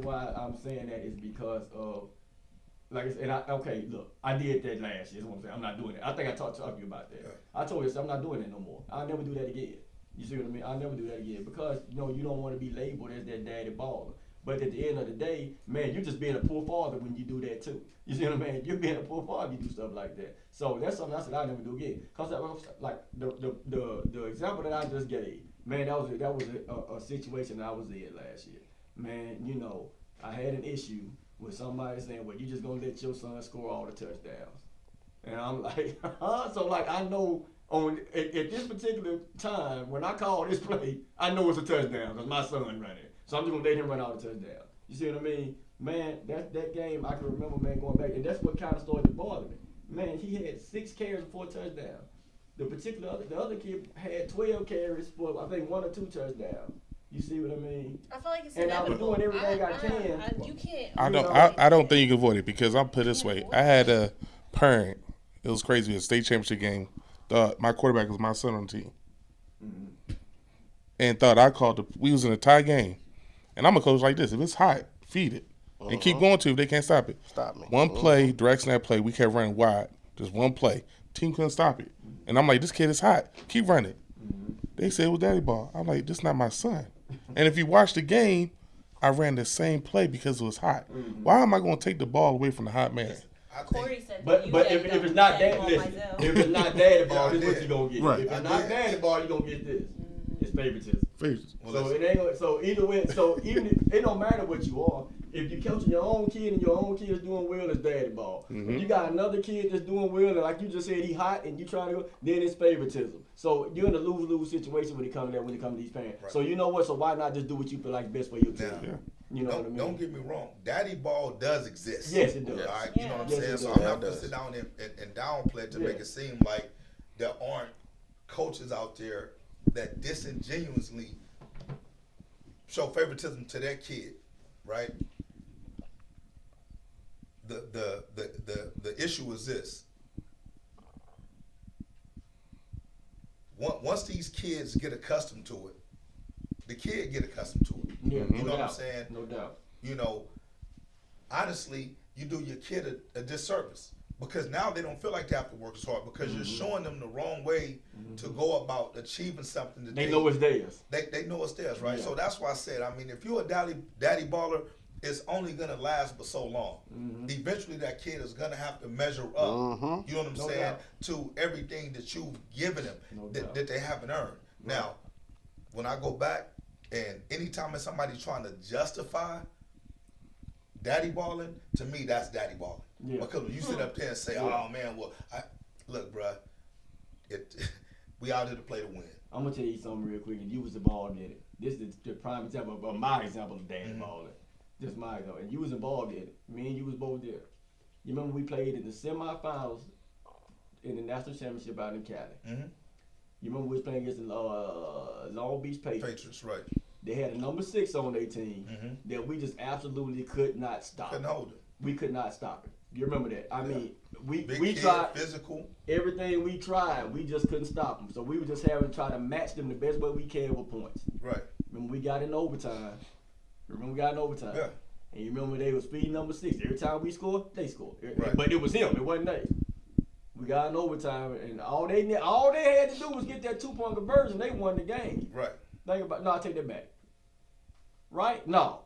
why I'm saying that is because of, like I said, okay, look, I did that last year. That's what I'm saying. I'm not doing it. I think I talked to you about that. Yeah. I told you, I'm not doing it no more. I'll never do that again. You see what I mean? I'll never do that again because you don't want to be labeled as that daddy baller. But at the end of the day, man, you're just being a poor father when you do that too. You see what I mean? You're being a poor father, you do stuff like that. So that's something I said I never do again. Cause like the example that I just gave, man, that was a situation that I was in last year. Man, you know, I had an issue with somebody saying, well, you just gonna let your son score all the touchdowns. And I'm like, so like I know at this particular time when I call this play, I know it's a touchdown because my son running. So I'm just gonna let him run all the touchdowns. You see what I mean? Man, that game I can remember, man, going back, and that's what kind of started to bother me. Man, he had 6 carries and 4 touchdowns. The other kid had 12 carries for I think 1 or 2 touchdowns. You see what I mean? I feel like it's And I was inevitable. doing everything I can. You can't. I don't think you can avoid it because I'll put it this way. I had a parent. It was crazy. A state championship game. My quarterback was my son on the team. And thought I called we was in a tie game. And I'm a coach like this. If it's hot, feed it. And keep going to if they can't stop it. Stop me. One play, direct snap play, we kept running wide. Just one play. Team couldn't stop it. And I'm like, this kid is hot. Keep running. They said it was daddy ball. I'm like, this is not my son. And if you watch the game, I ran the same play because it was hot. Why am I going to take the ball away from the hot man? I think Corey said But that if you it's not said that, on listen, Mizell. if it's not daddy ball, Yeah, this is what you gonna get. Right. If it's I not did. daddy ball, you gonna get this. It's favoritism. Well, So listen. it ain't gonna, so either way, so even if, it don't matter what you are. If you coaching your own kid and your own kid is doing well, it's daddy ball. If you got another kid that's doing well and like you just said he hot and you trying to go, then it's favoritism. So you're in a lose-lose situation when it comes to these parents. Right. So you know what? So why not just do what you feel like best for your team? Now, Yeah. You know what I mean? Don't get me wrong. Daddy ball does exist. Yes, it does. All right, you know what I'm Yes, saying? it So does. I'm not Yeah, going it to sit down and downplay it to make Yeah. it seem like there aren't coaches out there that disingenuously show favoritism to their kid, right? The issue is this. Once these kids get accustomed to it, the kid get accustomed to it. Yeah, You know what I'm saying? No doubt. You know, honestly, you do your kid a disservice because now they don't feel like they have to work as hard because you're showing them the wrong way to go about achieving something that They know it's theirs. they know it's theirs, right? Yeah. So that's why I said, I mean, if you're a daddy baller, it's only gonna last for so long. Eventually, that kid is gonna have to measure up. You know what I'm No saying? doubt. To everything that you've given them No that, doubt. that they haven't earned. Now, when I go back and anytime somebody's trying to justify daddy balling, to me that's daddy balling. Yeah. Because when you sit up there and say, Yeah. "Oh man, well, look, bruh, we out here to play to win." I'm gonna tell you something real quick, and you was involved in it. This is the prime example of my example of daddy balling. Just my example, and you was involved in it. Me and you was both there. You remember we played in the semifinals in the national championship out in Cali. Mhm. You remember we was playing against the Long Beach Patriots. Patriots, right? They had a number 6 on their team that we just absolutely could not stop. Couldn't hold it. We could not stop it. You remember that? I mean, we Big we kid, tried physical. everything we tried. We just couldn't stop them. So we were just having to try to match them the best way we can with points. Right. Remember we got in overtime. Yeah. And you remember they was feeding number 6. Every time we scored, they scored. Right. But it was him. It wasn't they. We got in overtime, and all they had to do was get that 2-point conversion. They won the game. Right. Think about. No, I take that back. Right? No.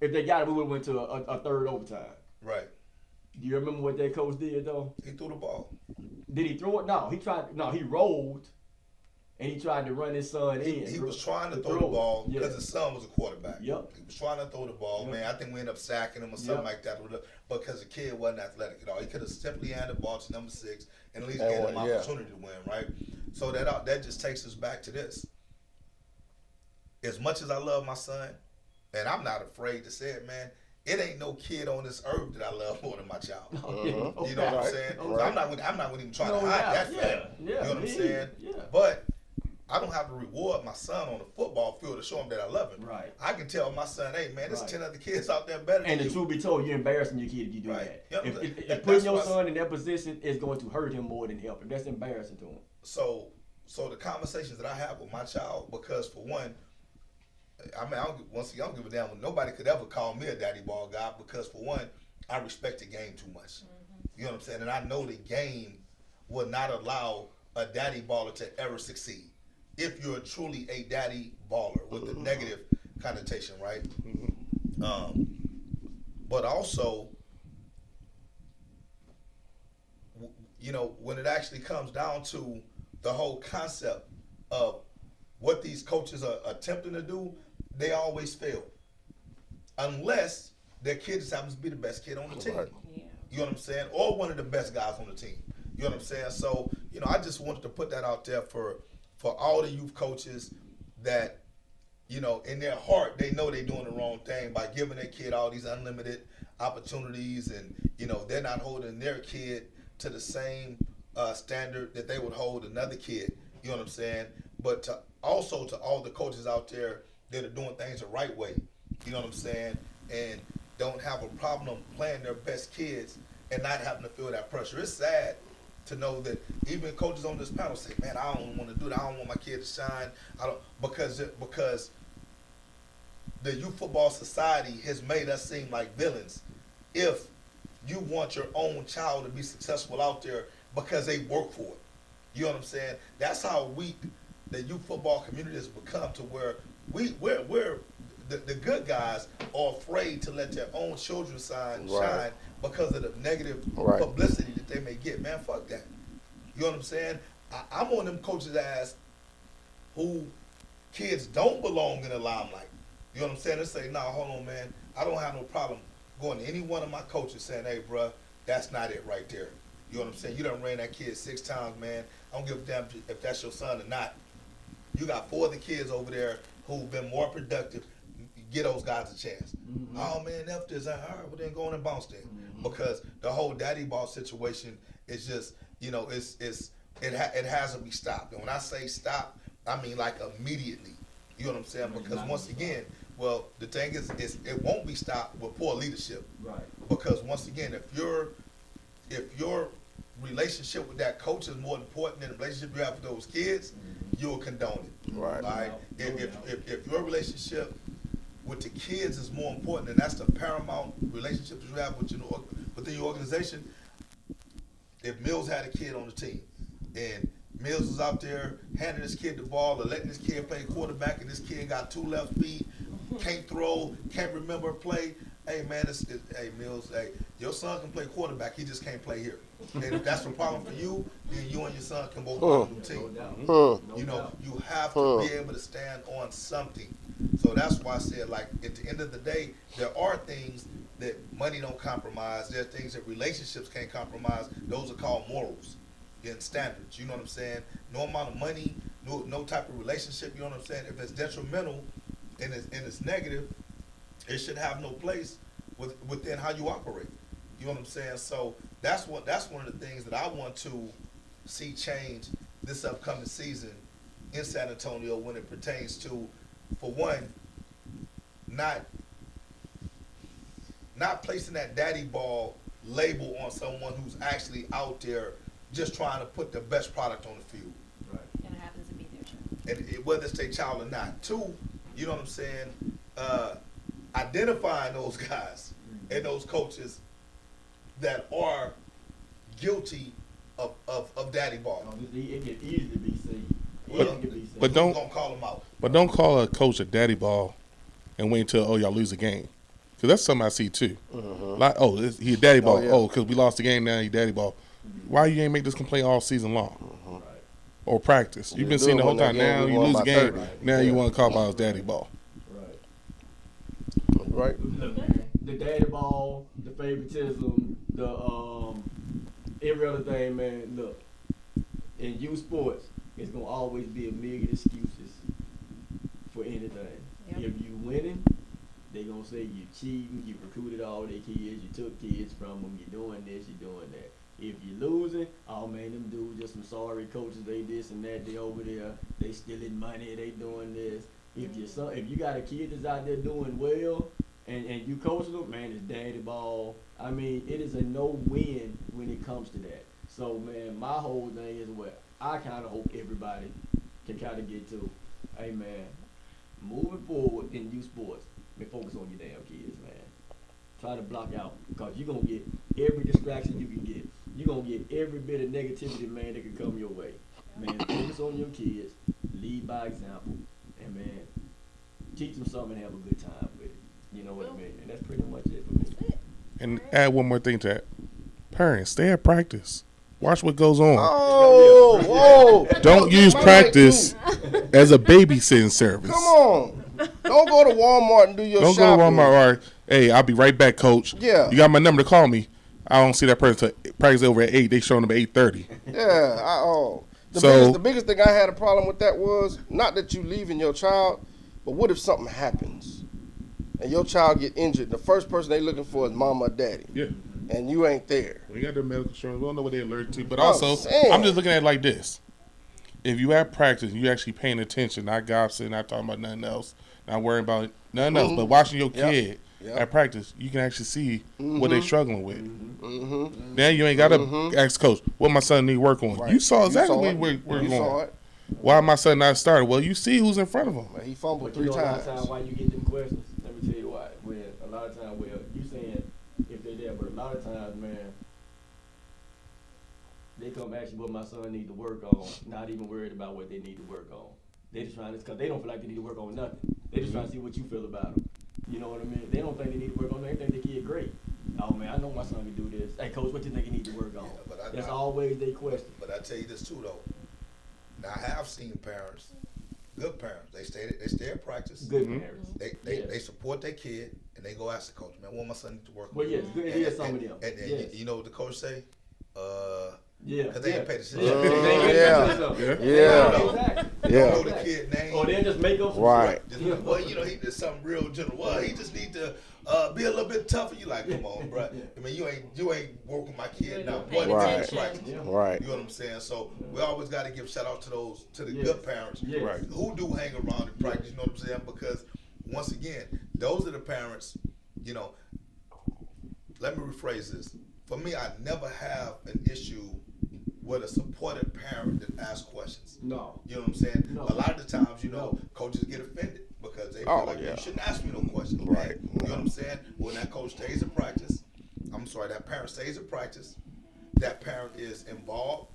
If they got it, we would have went to a third overtime. Right. Do you remember what that coach did though? He threw the ball. Did he throw it? No. He tried. No, he rolled, and he tried to run his son in. He was trying to throw it. the ball Yeah. because his son was a quarterback. Yep. He was trying to throw the ball, Yep. man. I think we ended up sacking him or something Yep. like that. Because the kid wasn't athletic at all. He could have simply handed the ball to number 6 and at least And gave him won, an yeah. opportunity to win, right? So that just takes us back to this. As much as I love my son, and I'm not afraid to say it, man, it ain't no kid on this earth that I love more than my child. You know what I'm saying? So I'm not even trying to hide that fact. Yeah, You know what I'm me saying? either. Yeah. But I don't have to reward my son on the football field to show him that I love him. Right. I can tell my son, hey man, there's Right. 10 other kids out there better And than the you. truth be told, you're embarrassing your kid if you do Right. that. Yep. If That's putting your why- son in that position is going to hurt him more than help him. That's embarrassing to him. So the conversations that I have with my child, because for one, I mean, I don't give a damn when nobody could ever call me a daddy ball guy because for one, I respect the game too much. You know what I'm saying? And I know the game will not allow a daddy baller to ever succeed if you're truly a daddy baller with the negative connotation, right? But also, when it actually comes down to the whole concept of what these coaches are attempting to do, they always fail. Unless their kid just happens to be the best kid on the team. Right. Yeah. You know what I'm saying? Or one of the best guys on the team. You know what I'm saying? So, I just wanted to put that out there for all the youth coaches that, in their heart, they know they're doing the wrong thing by giving their kid all these unlimited opportunities, and, they're not holding their kid to the same standard that they would hold another kid. You know what I'm saying? But also to all the coaches out there that are doing things the right way. You know what I'm saying? And don't have a problem playing their best kids and not having to feel that pressure. It's sad to know that even coaches on this panel say, "Man, I don't want to do that. I don't want my kid to shine." Because the youth football society has made us seem like villains. If you want your own child to be successful out there because they work for it, you know what I'm saying? That's how weak the youth football community has become, to where we're the good guys are afraid to let their own children shine because of the negative publicity that they may get. Man, fuck that. You know what I'm saying? I'm on them coaches' ass who kids don't belong in the limelight. You know what I'm saying? They say, "Nah, hold on, man. I don't have no problem going to any one of my coaches saying, 'Hey, bruh, that's not it right there.' You know what I'm saying? You done ran that kid 6 times, man. I don't give a damn if that's your son or not. You got 4 other kids over there who've been more productive. Get those guys a chance." Mm-hmm. "Oh, man, F this. All right, well, then go on and bounce then." Mm-hmm. Because the whole daddy ball situation is just, it has to be stopped. And when I say stop, I mean like immediately. You know what I'm saying? Because once again, the thing is it won't be stopped with poor leadership. Right. Because once again, if your relationship with that coach is more important than the relationship you have with those kids, you'll condone it. Right. All right. If your relationship with the kids is more important, and that's the paramount relationship that you have within your organization. If Mills had a kid on the team, and Mills was out there handing this kid the ball or letting this kid play quarterback, and this kid got 2 left feet, can't throw, can't remember a play. Hey, man, hey, Mills, hey, your son can play quarterback. He just can't play here. And if that's a problem for you, then you and your son can both play on the team. You have to be able to stand on something. So that's why I said, like, at the end of the day, there are things that money don't compromise. There are things that relationships can't compromise. Those are called morals and standards. You know what I'm saying? No amount of money, no type of relationship. You know what I'm saying? If it's detrimental and it's negative, it should have no place within how you operate. You know what I'm saying? So that's one of the things that I want to see change this upcoming season in San Antonio when it pertains to, for one, not placing that daddy ball label on someone who's actually out there just trying to put the best product on the field. Right. And it happens to be their child. And whether it's their child or not. 2, you know what I'm saying? Identifying those guys and those coaches that are guilty of daddy ball. It can easily be seen. But don't call them out. But don't call a coach a daddy ball and wait until y'all lose a game, because that's something I see too. Like, he a daddy ball. Yeah. Because we lost the game, now he daddy ball. Why you ain't make this complaint all season long? Or practice? You've been seeing the whole time. Now you lose the game. Now you want to call about his daddy ball. Right. The daddy ball, the favoritism, the every other thing, man. Look, in youth sports, it's gonna always be a million excuses for anything. Yep. If you winning, they gonna say you cheating, you recruited all their kids, you took kids from them, you doing this, you doing that. If you losing, oh man, them dudes just some sorry coaches, they this and that, they over there, they stealing money, they doing this. If you got a kid that's out there doing well, and you coaching them, man, it's daddy ball. I mean, it is a no-win when it comes to that. So, man, my whole thing is what I kind of hope everybody can kind of get to. Hey, man, moving forward in youth sports, man, focus on your damn kids, man. Try to block out, because you're going to get every distraction you can get. You're going to get every bit of negativity, man, that can come your way. Man, focus on your kids, lead by example, and, man, teach them something and have a good time with it. You You know what I mean? And that's pretty much it for me. And add one more thing to that. Parents, stay at practice. Watch what goes on. Oh, whoa. Don't use My practice mic as a babysitting service. Come on. Don't go to Walmart and do your Don't shopping. go to Walmart or, hey, I'll be right back, coach. Yeah. You got my number to call me. I don't see that person till practice over at 8. They showing up at 8:30. Yeah. So- The biggest thing I had a problem with that was not that you leaving your child, but what if something happens and your child get injured? The first person they looking for is mama or daddy, Yeah. and you ain't there. We got their medical insurance. We don't know what they're allergic to. But I'm also, saying. I'm just looking at it like this. If you at practice, you actually paying attention, not gossiping, not talking about nothing else, not worrying about nothing else, but watching your Yep. kid Yep. at practice, you can actually see what they struggling with. Mm-hmm. Now you ain't got to ask coach, what my son need work on. Right. You saw exactly You saw where it. we're You going. saw it. Why my son not started? Well, you see who's in front of him. Man, he fumbled But you 3 know a lot of times. times why you get them questions? Let me tell you why. When a lot of times, well, you saying if they're there, but a lot of times, man, they come ask you what my son need to work on, not even worried about what they need to work on. They just trying to, cause they don't feel like they need to work on nothing. They just trying to see what you feel about them. You know what I mean? They don't think they need to work on anything. They think the kid great. Oh man, I know my son can do this. Hey coach, what you think he need to work on? Yeah, but That's always they question. But I tell you this too, though. Now I have seen parents, good parents. They stay at practice. Good parents. They support their kid and they go ask the coach, man, what my son need to work on. Well, yes, good to hear some of them. And Yes. you know what the coach say? Yeah. Because they ain't paid attention. Yeah. Yeah. Yeah. Exactly. Yeah. Know the kid name. Or they just make up some Right. shit. Well, you know, he did something real general. Well, he just need to be a little bit tougher. You like, come on, bro. I mean, you ain't working my kid now. Paying One Right. attention. Right. Yeah. Right. You know what I'm saying? So we always got to give shout out to the Yes. good parents Yes. Right. who do hang around in practice. You know what I'm saying? Because once again, those are the parents. You know, let me rephrase this. For me, I never have an issue with a supportive parent that asks questions. No. You know what I'm saying? No. A lot of the times, you know, No. coaches get offended because they feel Oh, like yeah. you shouldn't ask me no questions. Right. Man. You know what I'm saying? When that coach stays in practice, that parent stays in practice, that parent is involved.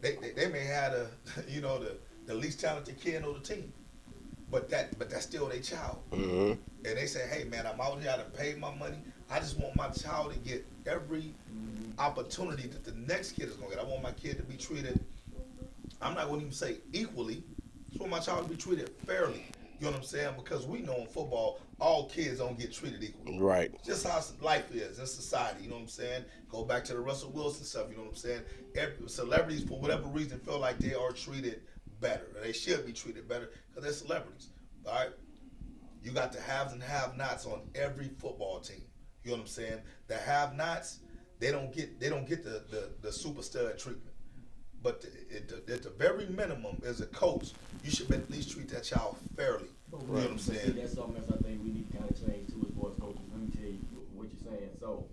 They may have the least talented kid on the team, but that's still their child. Mm-hmm. And they say, hey man, I'm out here, I done paid my money. I just want my child to get every opportunity that the next kid is gonna get. I want my kid to be treated, I'm not gonna even say equally, I just want my child to be treated fairly. You know what I'm saying? Because we know in football, all kids don't get treated equally. Right. Just how life is in society, you know what I'm saying? Go back to the Russell Wilson stuff, you know what I'm saying? Every celebrities, for whatever reason, feel like they are treated better. Or they should be treated better because they're celebrities, all right? You got the haves and have-nots on every football team. You know what I'm saying? The have-nots, they don't get the super stud treatment. But at the very minimum, as a coach, you should at least treat that child fairly. You know what I'm But see, saying? that's something else I think we need to kind of change too as far as coaches. Let me tell you what you're saying. So,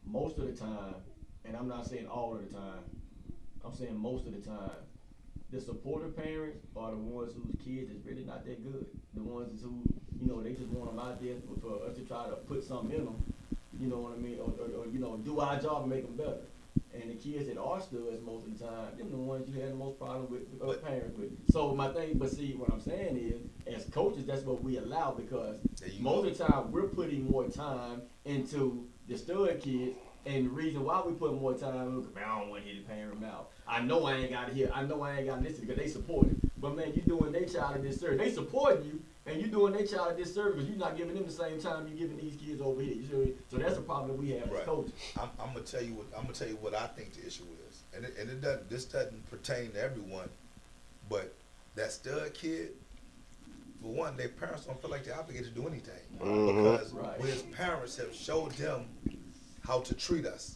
most of the time, and I'm not saying all of the time, I'm saying most of the time, the supportive parents are the ones whose kids is really not that good. The ones who, you know, they just want them out there for us to try to put something in them. You know what I mean? Or you know, do our job and make them better. And the kids that are studs most of the time, them the ones you have the most problem with parents with. So my thing, but see, what I'm saying is, as coaches, that's what we allow because There you most go. of the time we're putting more time into the stud kids. And the reason why we put more time, look, man, I don't want to hear the parent mouth. I know I ain't got to hear. I know I ain't got to listen because they support it. But man, you doing their child a disservice. They supporting you, and you doing their child a disservice because you're not giving them the same time you're giving these kids over here. You see what I mean? So that's a problem that we have as Right. coaches. I'm gonna tell you what I think the issue is, and it doesn't. This doesn't pertain to everyone, but that stud kid, for one, their parents don't feel like they're obligated to do anything because Right. his parents have showed them how to treat us.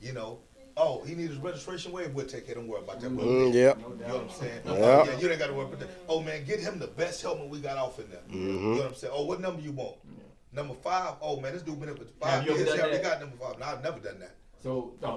You know, oh, he needs his registration waiver. We'll take care. Don't worry about that. We'll Mm, pay. yep. No You doubt. know what I'm saying? Yeah. Oh, yeah, you ain't got to worry about that. Oh man, get him the best helmet we got off in there. You know what I'm saying? Oh, what number you want? Number 5. Oh man, this dude been here for 5 Have you ever years. He done already that? got number 5. No, I've never done that. So we're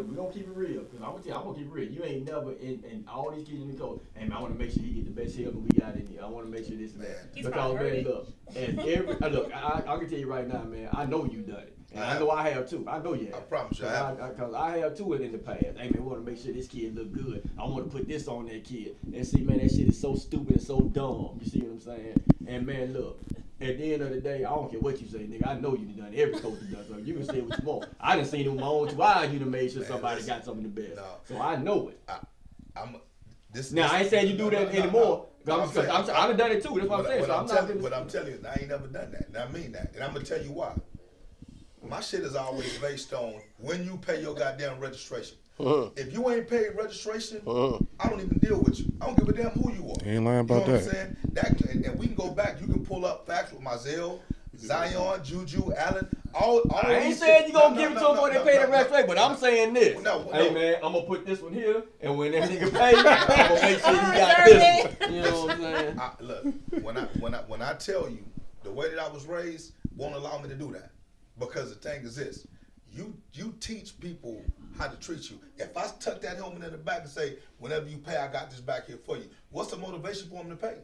gonna keep it real because I'm gonna keep it real. You ain't never in all these kids in the coach. Hey man, I want to make sure he get the best help we got in here. I want to make sure this and that. Man. He's Because probably heard man, it. look, and every look, I can tell you right now, man. I know you done it. And I know I have too. I know you have. I promise you I have. Because I have too in the past. Hey man, we want to make sure this kid look good. I want to put this on that kid. And see, man, that shit is so stupid and so dumb. You see what I'm saying? And man, look. At the end of the day, I don't care what you say, nigga. I know you done. Every coach has done something. You can say what you want. I done seen it with my own two eyes. You done made sure somebody got something the best. No. So I know it. Now I ain't saying you do that anymore. No, I done done it too. That's what I'm saying. So I'm not But I'm telling you, I ain't never done that. And I mean that. And I'm gonna tell you why. My shit is always based on when you pay your goddamn registration. If you ain't paid registration, I don't even deal with you. I don't give a damn who you are. Ain't lying about you know that. What I'm saying? And we can go back. You can pull up facts with Myzel, Zion, Juju, Allen. All I ain't these saying you shit- gonna give it to them before they pay the registration, but I'm saying this. No. Hey man, I'm gonna put this one here, and when that nigga pay, I'm gonna make sure you got this one. You know what I'm saying? Look, when I tell you the way that I was raised won't allow me to do that, because the thing is this: you teach people how to treat you. If I tuck that helmet in the back and say, whenever you pay, I got this back here for you, what's the motivation for them to pay?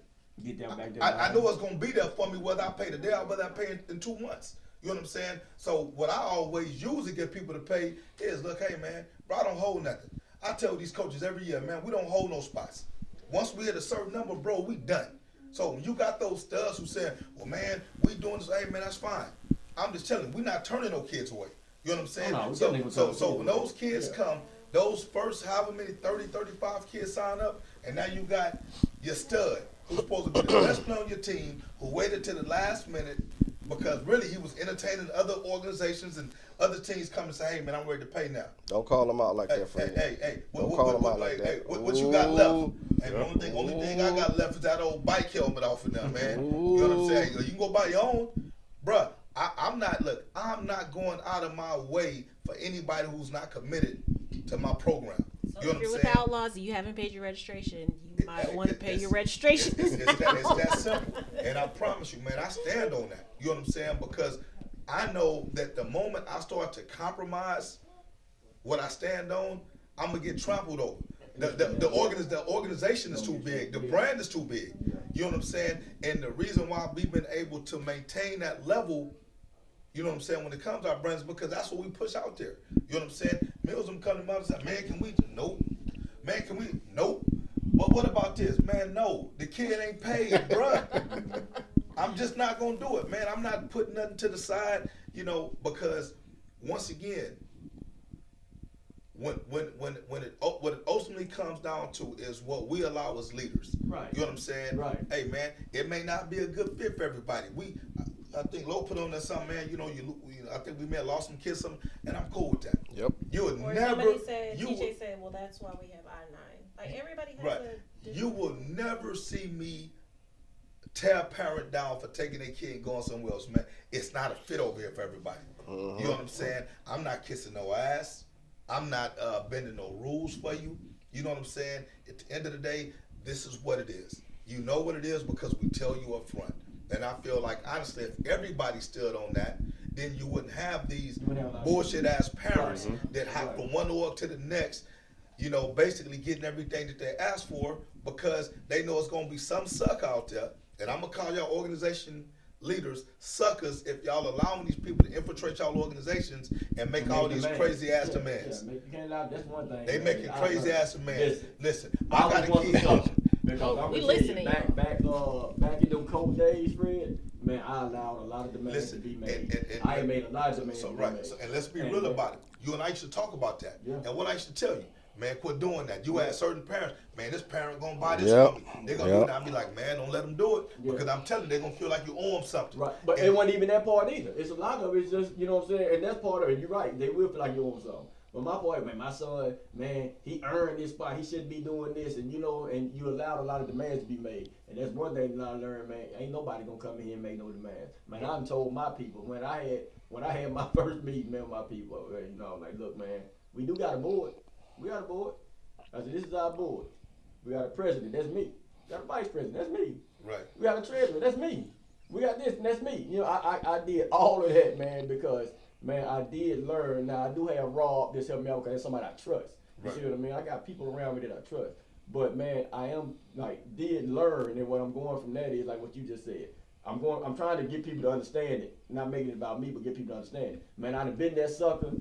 Get that back there. I know it's gonna be there for me whether I pay today or whether I pay in 2 months. You know what I'm saying? So what I always usually get people to pay is, look, hey man, bro, I don't hold nothing. I tell these coaches every year, man, we don't hold no spots. Once we hit a certain number, bro, we done. So when you got those studs who say, well, man, we doing this, hey man, that's fine. I'm just telling you, we're not turning no kids away. You know what I'm saying? No, So when those kids come, those first however many 30, 35 kids sign up, and now you got your stud who's supposed to be the best player on your team, who waited till the last minute because really he was entertaining other organizations and other teams come and say, hey man, I'm ready to pay now. Don't call them out like that, Fred. Hey, Don't call them out like that. What you got left? Ooh. And the only thing I got left is that old bike helmet off of them, man. You know what I'm saying? You can go buy your own. Bruh, I'm not going out of my way for anybody who's not committed to my program. So You know if you're what with I'm saying? Outlaws and you haven't paid your registration, you might want to pay your registration. It's that simple. And I promise you, man, I stand on that. You know what I'm saying? Because I know that the moment I start to compromise what I stand on, I'm gonna get trampled over. The organization is too big. The brand is too big. You know what I'm saying? And the reason why we've been able to maintain that level, you know what I'm saying, when it comes to our brands, because that's what we push out there. You know what I'm saying? Mills them come to me and say, man, can we? Nope. Man, can we? Nope. But what about this? Man, no. The kid ain't paid, bruh. I'm just not gonna do it, man. I'm not putting nothing to the side, you know, because once again, what it ultimately comes down to is what we allow as leaders. Right. You know what I'm saying? Right. Hey man, it may not be a good fit for everybody. I think Lo put on there something, man. You know, I think we may have lost some kids, and I'm cool with that. Yep. You would Or never. somebody said, you TJ would, said, well, that's why we have I-9. Like, everybody has right. a You will never see me tear a parent down for taking their kid and going somewhere else, man. It's not a fit over here for everybody. You know what I'm saying? I'm not kissing no ass. I'm not bending no rules for you. You know what I'm saying? At the end of the day, this is what it is. You know what it is because we tell you up front. And I feel like, honestly, if everybody stood on that, then you wouldn't have these bullshit-ass parents that hop from one org to the next, you know, basically getting everything that they asked for because they know it's going to be some suck out there. And I'm going to call y'all organization leaders suckers if y'all allowing these people to infiltrate y'all organizations and make all these crazy-ass demands. Yeah, you can't allow, that's one thing. They making crazy-ass demands. Listen, I I got was a one kid. sucker. Because I'm We gonna tell you, listening. back in them cold days, Fred, man, I allowed a lot of demands to be made. I ain't made a lot of demands So to be right, made. so, and let's be real about it. You and I used to talk about that. Yeah. And what I used to tell you, man, quit doing that. You had certain parents, man, this parent gonna buy this Yep. for me. They're gonna do it. I'll be like, man, don't let them do it. Yeah. Because I'm telling you, they're gonna feel like you owe them something. Right, but And- it wasn't even that part either. It's a lot of it's just, you know what I'm saying, and that's part of it. You're right, they will feel like you owe them something. But my boy, man, my son, man, he earned this spot. He shouldn't be doing this, and you know, and you allowed a lot of demands to be made. And that's one thing that I learned, man. Ain't nobody gonna come in here and make no demands. Man, I done told my people when I had my first meeting, man, with my people, you know, like, look, man, we do got a board. We got a board. I said, this is our board. We got a president, that's me. We got a vice president, that's me. Right. We got a treasurer, that's me. We got this, and that's me. You know, I did all of that, man, because, man, I did learn. Now, I do have Rob that's helping me out because that's somebody I trust. You see what I mean? I got people around me that I trust. But, man, I am, like, did learn, and what I'm going from that is, like what you just said. I'm trying to get people to understand it, not making it about me, but get people to understand it. Man, I done been that sucker.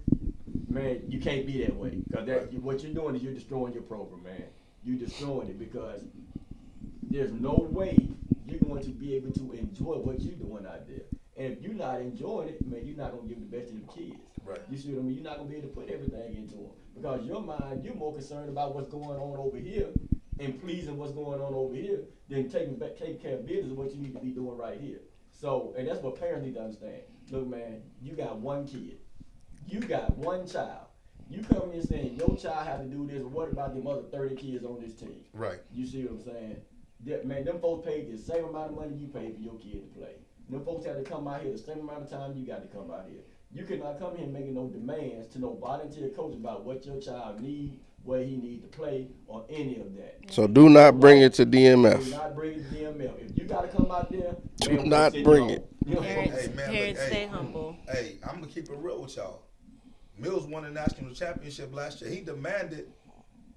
Man, you can't be that way, cause what you're doing is you're destroying your program, man. You're destroying it because there's no way you're going to be able to enjoy what you're doing out there. And if you're not enjoying it, man, you're not gonna give the best to the kids. Right. You see what I mean? You're not gonna be able to put everything into them because your mind, you're more concerned about what's going on over here and pleasing what's going on over here than taking care of business of what you need to be doing right here. So, and that's what parents need to understand. Look, man, you got one kid. You got one child. You come in saying your child have to do this, what about them other 30 kids on this team? Right. You see what I'm saying? Man, them folks paid the same amount of money you paid for your kid to play. Them folks had to come out here the same amount of time you got to come out here. You cannot come here making no demands to no volunteer coach about what your child need, where he need to play, or any of that. So do not bring it to Do DMF. not bring it to DML. If you got to come out there, Do man, not send bring you it. home. You know what I'm saying? Parents, Hey, man, parents, look, stay hey. humble. Hey, I'm gonna keep it real with y'all. Mills won the national championship last year. He demanded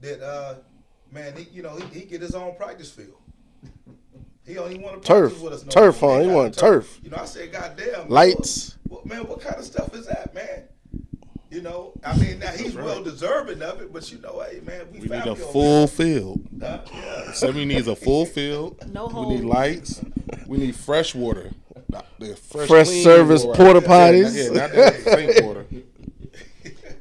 that, man, he get his own practice field. He don't even want to practice Turf. with us no Turf, more. huh? They He got want the turf. I said, goddamn. Lights. Man, what kind of stuff is that, man? I mean, now he's right. well deserving of it, but hey, man, we We need family a over full field. here. Yeah. Somebody needs a full field. No We need holes. lights. We need fresh water. The Fresh clean service water. porta Yeah, potties. not that sink water.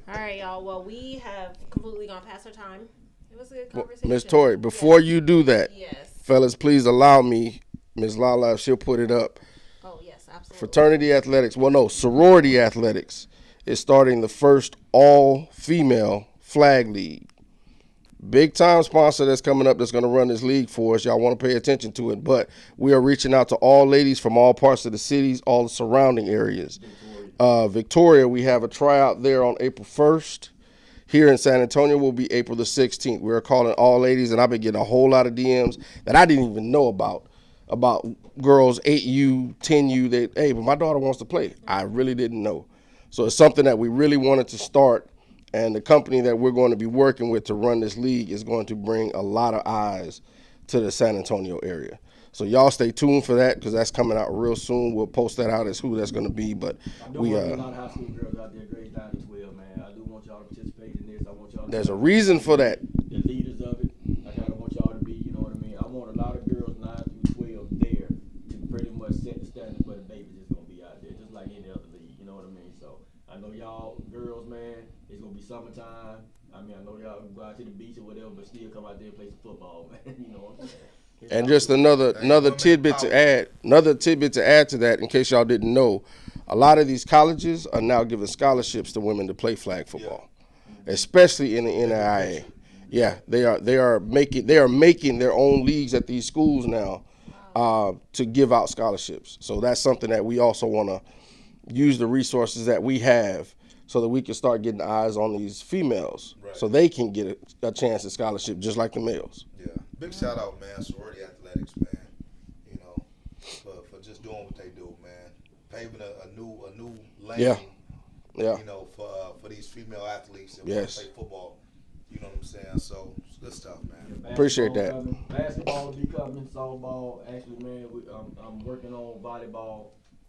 All right, y'all. Well, we have completely gone past our time. It was a good Well, conversation. Miss Tori, before you do that, Yes. fellas, please allow me, Miss Lala, if she'll put it up. Oh, yes, absolutely. Fraternity athletics, well, no, sorority athletics is starting the first all-female flag league. Big time sponsor that's coming up that's going to run this league for us. Y'all want to pay attention to it. But we are reaching out to all ladies from all parts of the cities, all the surrounding areas. Victoria, we have a tryout there on April 1st. Here in San Antonio will be April the 16th. We're calling all ladies, and I've been getting a whole lot of DMs that I didn't even know about girls 8U, 10U. Hey, but my daughter wants to play. I really didn't know. So it's something that we really wanted to start, and the company that we're going to be working with to run this league is going to bring a lot of eyes to the San Antonio area. So y'all stay tuned for that because that's coming out real soon. We'll post that out as who that's going to be. But I do we want a lot of high school girls out there, grades 9 to 12, man. I do want y'all to participate in this. I want y'all to there's a reason for that. the leaders of it. I kind of want y'all to be, you know what I mean? I want a lot of girls 9 through 12 there to pretty much set the standard for the babies that's going to be out there, just like any other league, you know what I mean? So I know y'all girls, man, it's going to be summertime. I mean, I know y'all can go out to the beach or whatever, but still come out there and play some football, man. You know what I'm saying? And just another tidbit to add to that, in case y'all didn't know, a lot of these colleges are now giving scholarships to women to play flag football, especially in the NAIA. Yeah, they are making their own leagues at these schools now to give out scholarships. So that's something that we also want to use the resources that we have so that we can start getting eyes on these females, so they can get a chance at scholarship just like the males. Yeah. Big shout out, man, sorority athletics, man. You know, for just doing what they do, man. Paving a new lane. Yeah. You know, for these female athletes that want Yes. to play football. You know what I'm saying? So it's good stuff, man. Appreciate that. Coming. Basketball will be coming. Softball, actually, man. I'm working on volleyball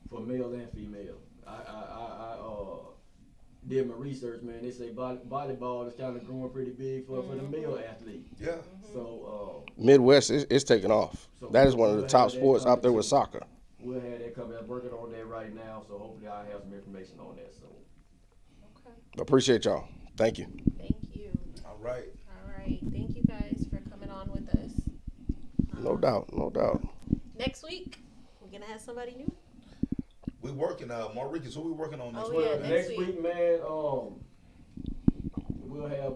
for male and female. I did my research, man. They say volleyball is kind of growing pretty big for the male athlete. Yeah. So Midwest, it's taking off. That is one of the top sports out there with soccer. we'll have that coming. I'm working on that right now. So hopefully I'll have some information on that. So. Okay. Appreciate y'all. Thank you. Thank you. All right. All right. Thank you guys for coming on with us. No doubt. Next week, we're going to have somebody new. We working, Mauricus, who we working on next Oh, week? yeah, man? Next week. week, man, we'll have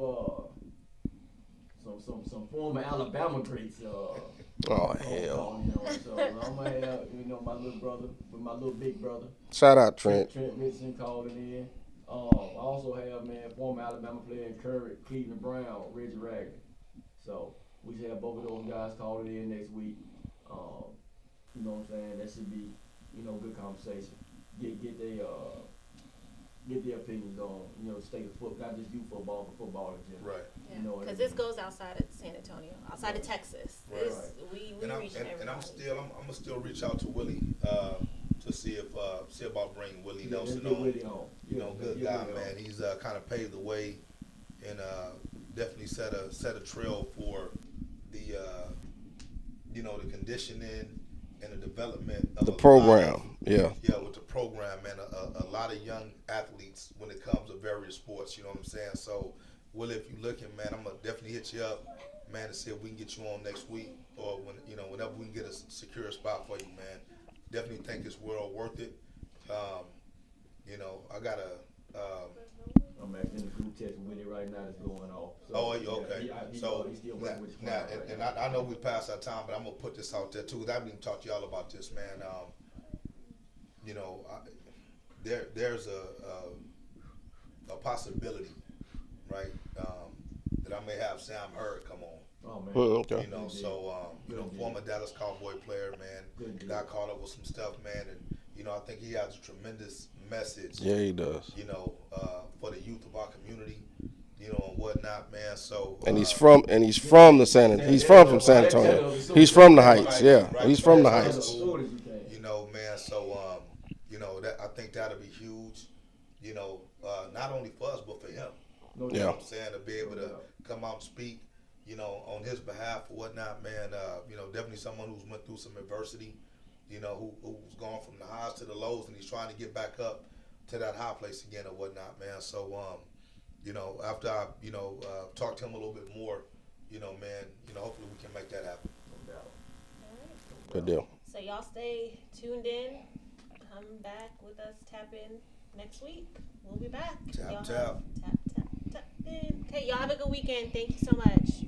some former Alabama greats. Oh, hell. You know, so I'm gonna have my little brother with my little big brother Shout out, Trent. Richardson calling in. I also have former Alabama player in Cleveland Brown, Reggie Ragland. So we should have both of those guys calling in next week. You know what I'm saying? That should be good conversation. Get their opinions on, state of football, not just youth football, but football in general. Right. You know what I Because this mean? goes outside of San Antonio, outside of Texas. Right. We And I'm reaching everybody. I'm gonna still reach out to Willie to see about bringing Willie Yeah, let's Nelson get on. Willie on. You know, Yeah, good get guy, Willie man. on. He's kind of paved the way and definitely set a trail for the the conditioning and the development of The a lot program, of- yeah. Yeah, with the program, man, a lot of young athletes when it comes to various sports, you know what I'm saying? So, Willie, if you're looking, man, I'm going to definitely hit you up, man, to see if we can get you on next week or whenever we can get a secure spot for you, man. Definitely think it's well worth it. I got I'm actually in the group text with Willie right now that's going off. So, oh, yeah, okay. he's So still working with his now, client right and now. I know we passed our time, but I'm gonna put this out there too. 'Cause I haven't even talked to y'all about this, man. There's a possibility, right? That I may have Sam Hurd come on. Oh man. Okay. Former Dallas Cowboy player, man. Good deal. Got caught up with some stuff, man, and I think he has a tremendous message. Yeah, he does. For the youth of our community, and whatnot, man. So And he's from the he's from San Antonio. He's from the Heights, yeah. He's from the Heights. As soon as you can. Man. So that I think that'll be huge. Not only for us but for him. No You know Yeah. what I'm saying? To be able to come out and speak, on his behalf or whatnot, man. Definitely someone who's went through some adversity. Who's gone from the highs to the lows, and he's trying to get back up to that high place again or whatnot, man. So, after I, talk to him a little bit more, man, hopefully we can make that happen. No doubt. Good deal. So y'all stay tuned in. Come back with us. Tap in next week. We'll be back. Tap, Y'all tap. Tap in. Okay, y'all have a good weekend. Thank you so much.